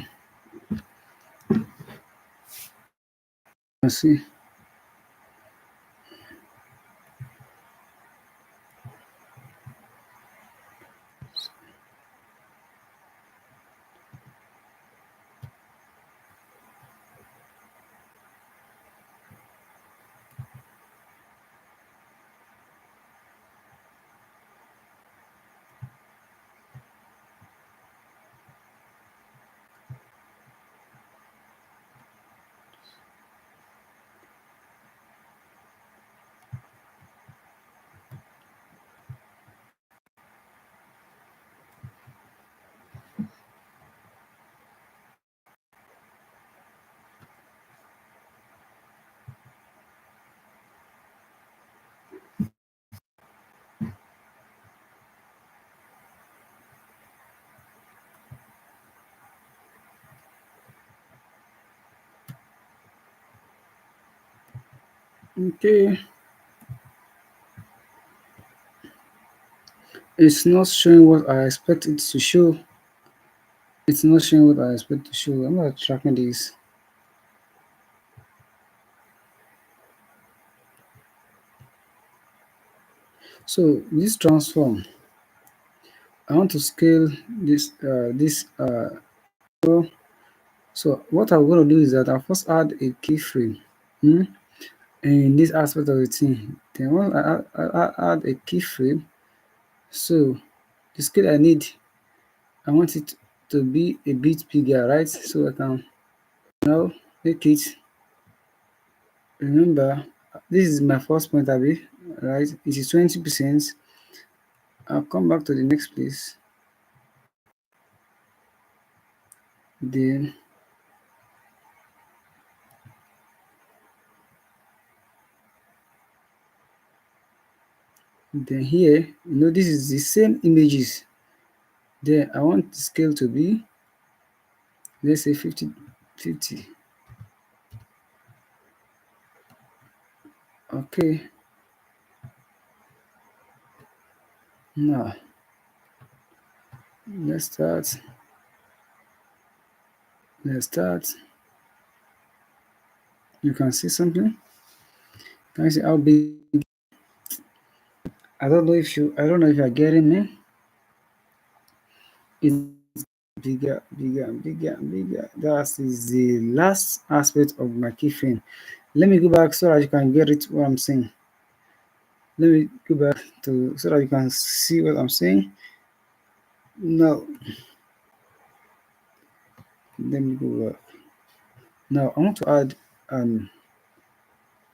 [SPEAKER 1] you see, okay, it's not showing what I expect it to show. It's not showing what I expect to show. I'm not tracking this. So this transform, I want to scale this. So what I'm going to do is that I'll first add a keyframe in this aspect of the thing. Then once I add a keyframe, so the scale I need, I want it to be a bit bigger, right? So I can now make it. Remember, this is my first point, Abby, right? It is 20%. I'll come back to the next place. Then here, this is the same images. Then I want the scale to be, let's say 50. Okay. Now let's start. You can see something. Can you see how big? I don't know if you are getting me. It's bigger, bigger, and bigger, and bigger. That is the last aspect of my keyframe. Let me go back so that you can get it what I'm saying. Let me go back to so that you can see what I'm saying. Now, let me go back. Now I want to add let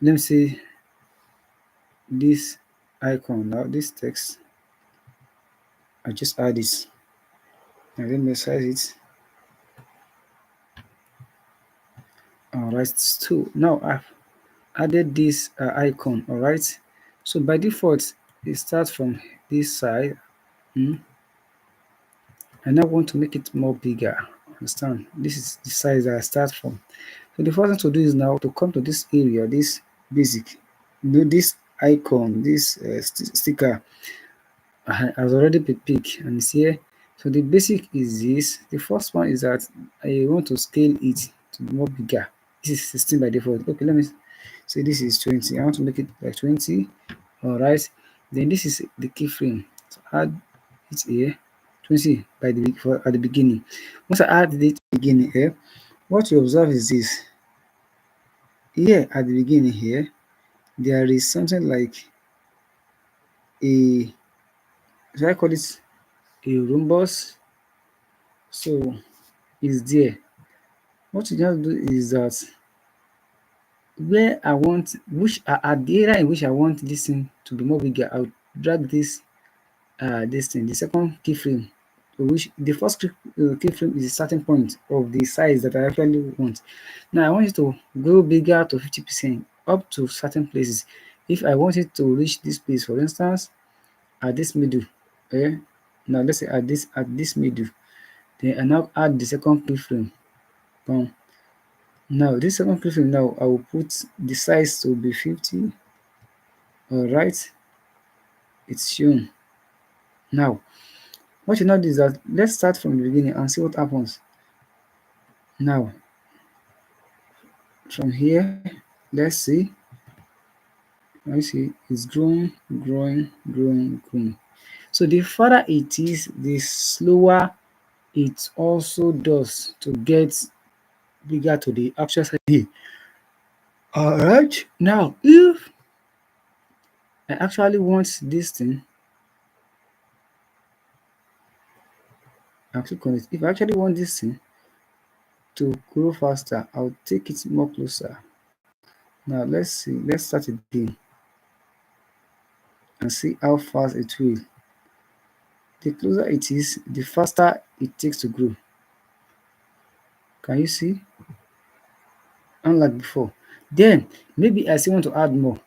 [SPEAKER 1] me see this icon. Now this text, I just add this. Now let me size it. Alright, so now I've added this icon. Alright, so by default it starts from this side. I now want to make it more bigger. Understand? This is the size that I start from. So the first thing to do is now to come to this area, this basic. This icon, this sticker has already been picked and it's here. So the basic is this. The first one is that I want to scale it to be more bigger. This is 16 by default. Okay, let me say this is 20. I want to make it like 20. All right. Then this is the keyframe. So add it here. 20 by at the beginning. Once I add it beginning here, what you observe is this. Here at the beginning here, there is something like a, should I call it a rhombus? So it's there. What you just do is that where I want, at the area in which I want this thing to be more bigger, I'll drag this thing, the second keyframe, which the first keyframe is a starting point of the size that I actually want. Now I want it to go bigger to 50% up to certain places. If I want it to reach this place, for instance, at this middle, now let's say at this middle, then I now add the second keyframe. Now this second keyframe, now I will put the size to be 50. All right, it's shown. Now what you now do is that let's start from the beginning and see what happens. Now from here, let's see. I see it's growing. So the further it is, the slower it also does to get bigger to the actual size. Alright, now if I actually want this thing, I'll click on it. If I actually want this thing to grow faster, I'll take it more closer. Now let's see, let's start again and see how fast it will. The closer it is, the faster it takes to grow. Can you see? Unlike before. Then maybe I still want to add more.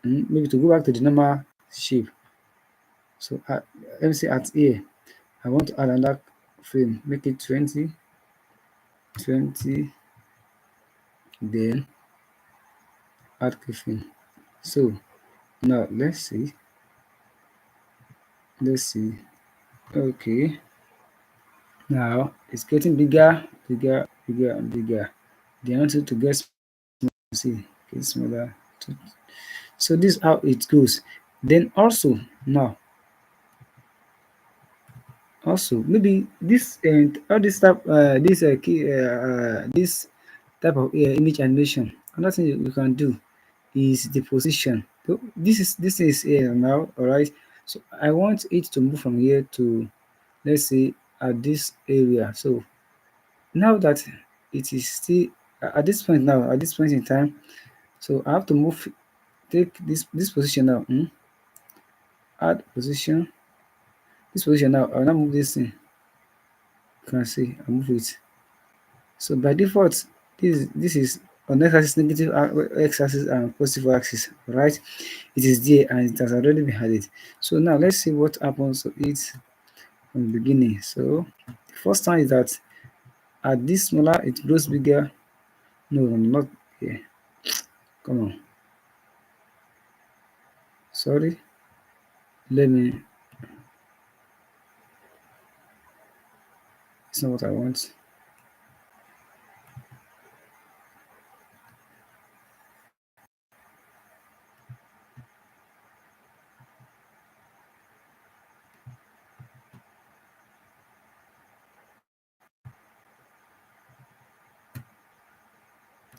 [SPEAKER 1] Maybe to go back to the normal shape. So let me see at here. I want to add another frame. Make it 20, 20. Then add keyframe. So now let's see. Okay, now it's getting bigger and bigger. They want it to get smaller. See, get smaller. So this is how it goes. Then also maybe this and all this type this type of image animation. Another thing you can do is the position. So this is here now, all right. So I want it to move from here to, let's say, at this area. So now that it is still at this point now, at this point in time, so I have to take this position now. Add position. This position now. I'll now move this thing. You can see I move it. So by default, this is on x-axis, negative x-axis and positive axis, right? It is there and it has already been added. So now let's see what happens to it from the beginning. So the first time is that at this smaller it grows bigger. No, not here. Come on. Sorry. Let me. It's not what I want.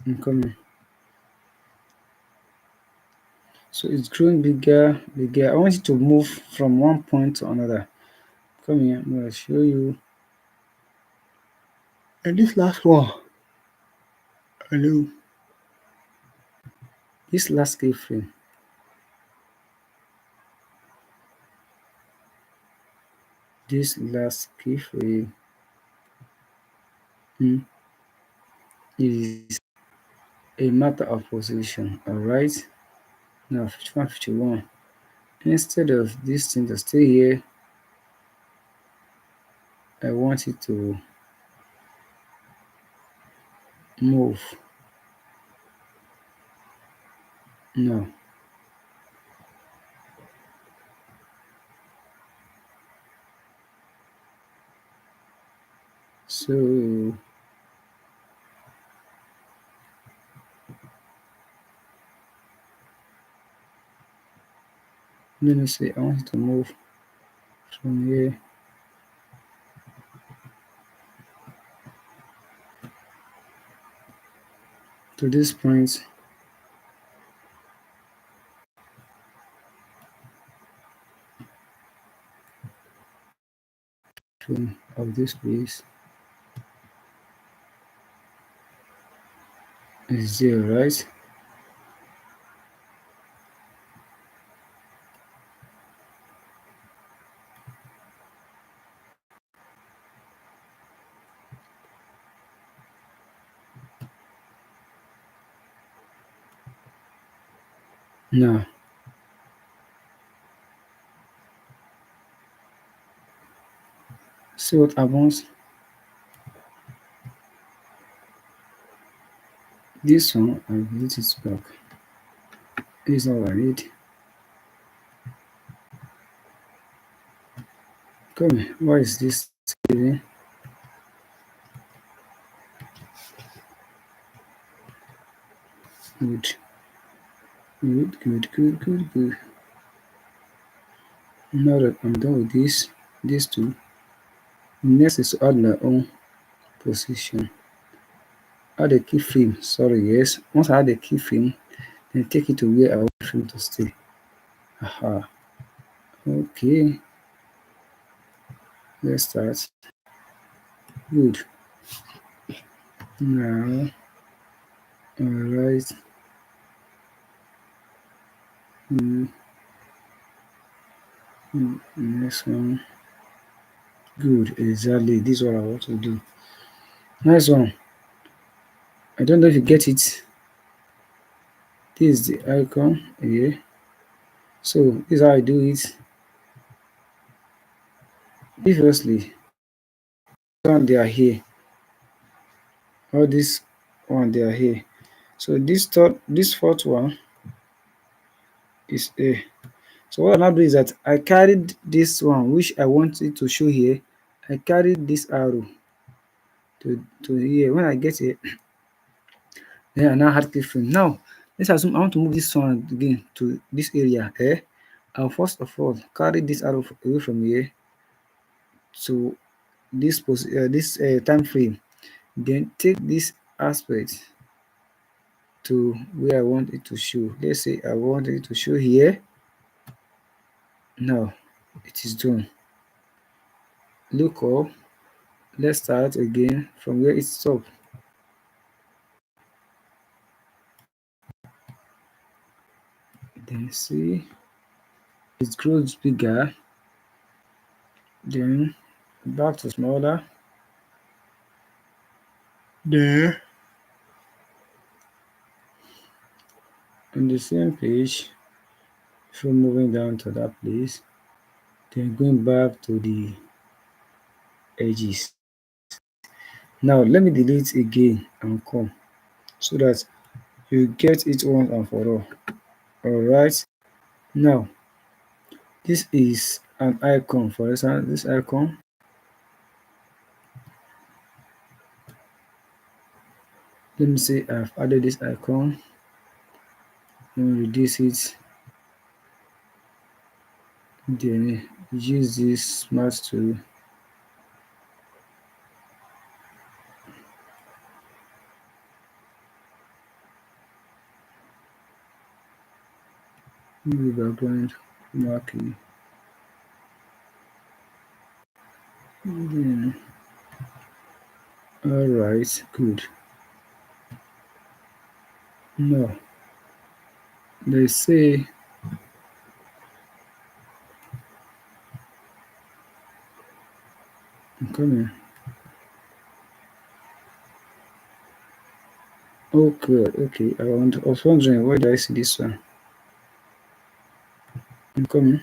[SPEAKER 1] I'm coming. So it's growing bigger. I want it to move from one point to another. Come here. I'm gonna show you. And this last one. Hello. This last keyframe. This last keyframe is a matter of position. All right. Now 51, 51. Instead of this thing to stay here, I want it to move. No. So let me say I want it to move from here to this point of this place is there, right? Now see what happens. This one I delete it back. This is all I need. Come here. Why is this saving? Good. Good, good, good, good, good. Now that I'm done with these two, next is to add my own position. Add a keyframe. Sorry, yes. Once I add a keyframe, then take it to where I want the frame to stay. Aha. Okay. Let's start. Good. Now, alright. Mm, next one. Good. Exactly. This is what I want to do. Nice one. I don't know if you get it. This is the icon here. So this is how I do it. Previously, one they are here. All this one they are here. So this fourth one is A. So what I now do is that I carried this one which I want it to show here. I carried this arrow to here. When I get here, then I now add keyframe. Now let's assume I want to move this one again to this area. I'll first of all carry this arrow away from here to this time frame. Then take this aspect to where I want it to show. Let's say I want it to show here. Now it is done. Look up. Let's start again from where it stopped. Then see it grows bigger. Then back to smaller. There on the same page. Before moving down to that place, then going back to the edges. Now let me delete again and come so that you get it once and for all. Alright. Now this is an icon. For example, this icon. Let me say I've added this icon. Let me reduce it. Then use this smart tool. Move the background marking. Then alright, good. Now let's say I'm coming. Okay, okay. I was wondering why did I see this one? I'm coming.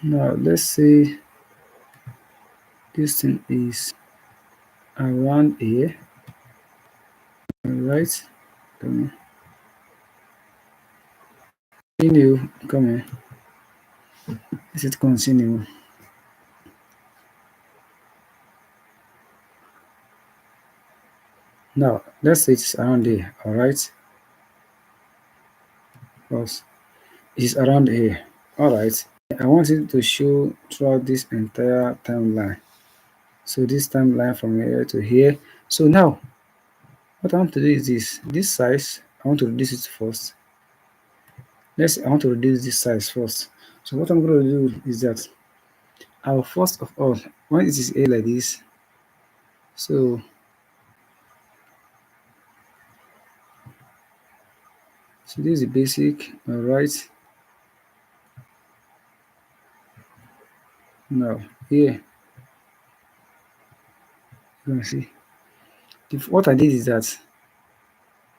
[SPEAKER 1] Now let's say this thing is around here. Alright. Continue. Coming. Is it continue? Now let's say it's around here. Alright. Because it's around here. Alright. I want it to show throughout this entire timeline. So this timeline from here to here. So now what I want to do is this size I want to reduce it first. I want to reduce this size first. So what I'm going to do is that I'll first of all, when it is a like this, so this is the basic. All right. Now here you can see what I did is that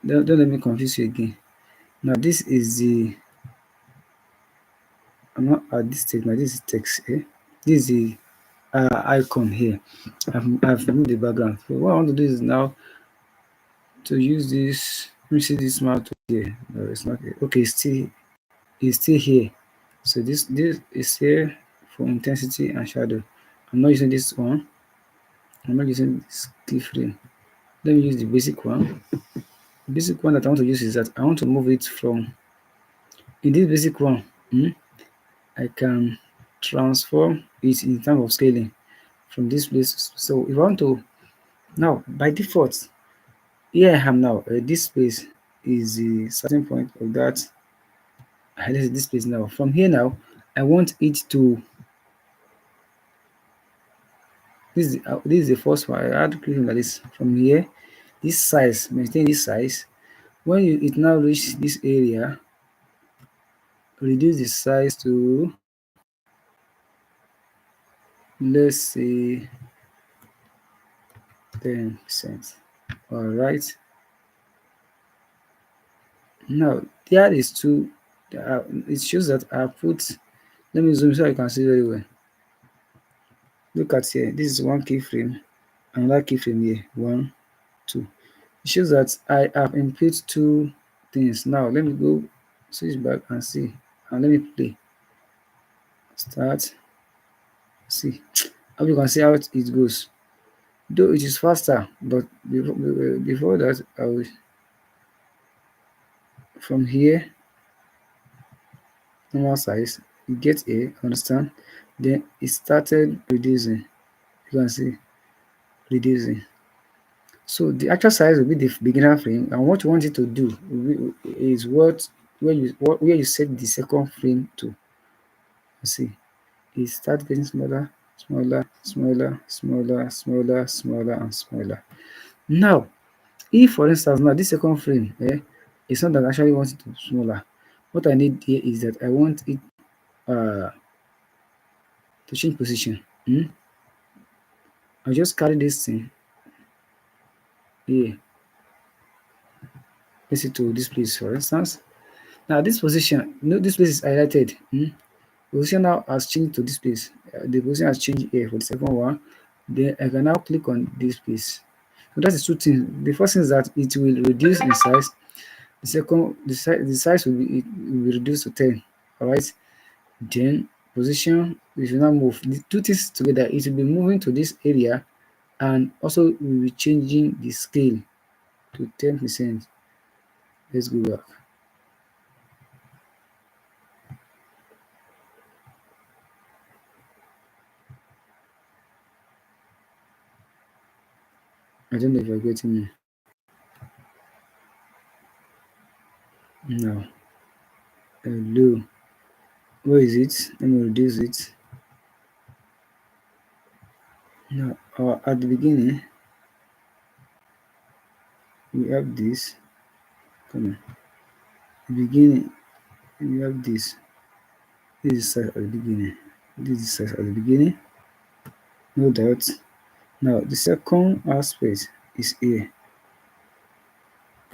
[SPEAKER 1] don't let me confuse you again. Now this is the I'm not at this stage. Now this is text. This is the icon here. I've removed the background. So what I want to do is now to use this. Let me see this smart tool here. No, it's not here. Okay, it's still here. So this is here for intensity and shadow. I'm not using this one. I'm not using this keyframe. Let me use the basic one. The basic one that I want to use is that I want to move it from in this basic one. I can transform it in terms of scaling from this place. So if I want to now by default, here I am now. This space is the starting point of that. I highlighted this space now. From here now, I want it to this is the first one. I had to click like this. From here, this size, maintain this size. When it now reach this area, reduce the size to, let's say, 10%. All right. Now there is two. It shows that I put. Let me zoom so you can see very well. Look at here. This is one keyframe. Another keyframe here. One, two. It shows that I have input two things. Now let me go switch back and see. And let me play. Start. See. How you can see how it goes. Though it is faster, but before that, I will from here normal size. You get a understand. Then it started reducing. You can see reducing. So the actual size will be the beginner frame, and what you want it to do is where you set the second frame to. You see, it starts getting smaller, smaller, smaller, smaller, smaller, smaller, and smaller. Now, if for instance now this second frame, it's not that I actually want it to be smaller. What I need here is that I want it uh to change position. I'll just carry this thing here, place it to this place for instance. Now this position, this place is highlighted. Position now has changed to this place. The position has changed here for the second one. Then I can now click on this place. So that is two things. The first thing is that it will reduce in size. The second, the size will be reduced to 10. All right. Then position, if you now move the two things together, it will be moving to this area, and also we will be changing the scale to 10%. Let's go back. I don't know if you're getting me. Now, hello. Where is it? Let me reduce it. Now, at the beginning, we have this. Come on. The beginning, we have this. This is size at the beginning. This is size at the beginning. No doubt. Now, the second aspect is here.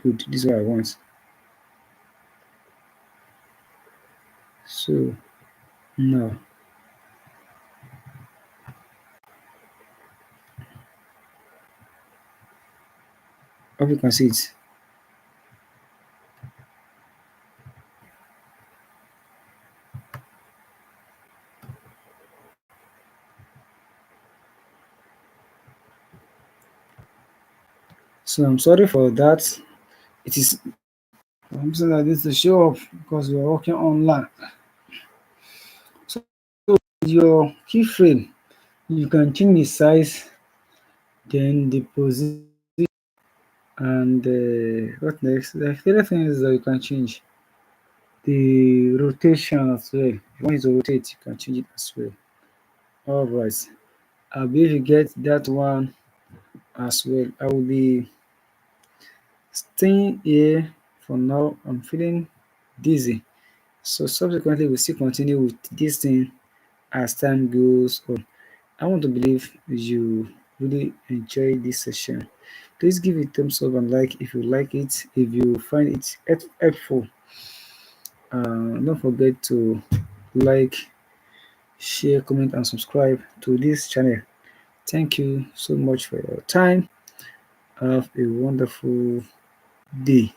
[SPEAKER 1] Good. This is what I want. So, now, hope you can see it. So, I'm sorry for that. It is I'm saying that this to show off because we are working online. So, your keyframe, you can change the size, then the position, and what next? The other thing is that you can change the rotation as well. If you want it to rotate, you can change it as well. All right. I believe you get that one as well. I will be staying here for now. I'm feeling dizzy. So subsequently, we'll still continue with this thing as time goes on. I want to believe you really enjoy this session. Please give it a thumbs up and like if you like it. If you find it helpful, don't forget to like, share, comment, and subscribe to this channel. Thank you so much for your time. Have a wonderful day.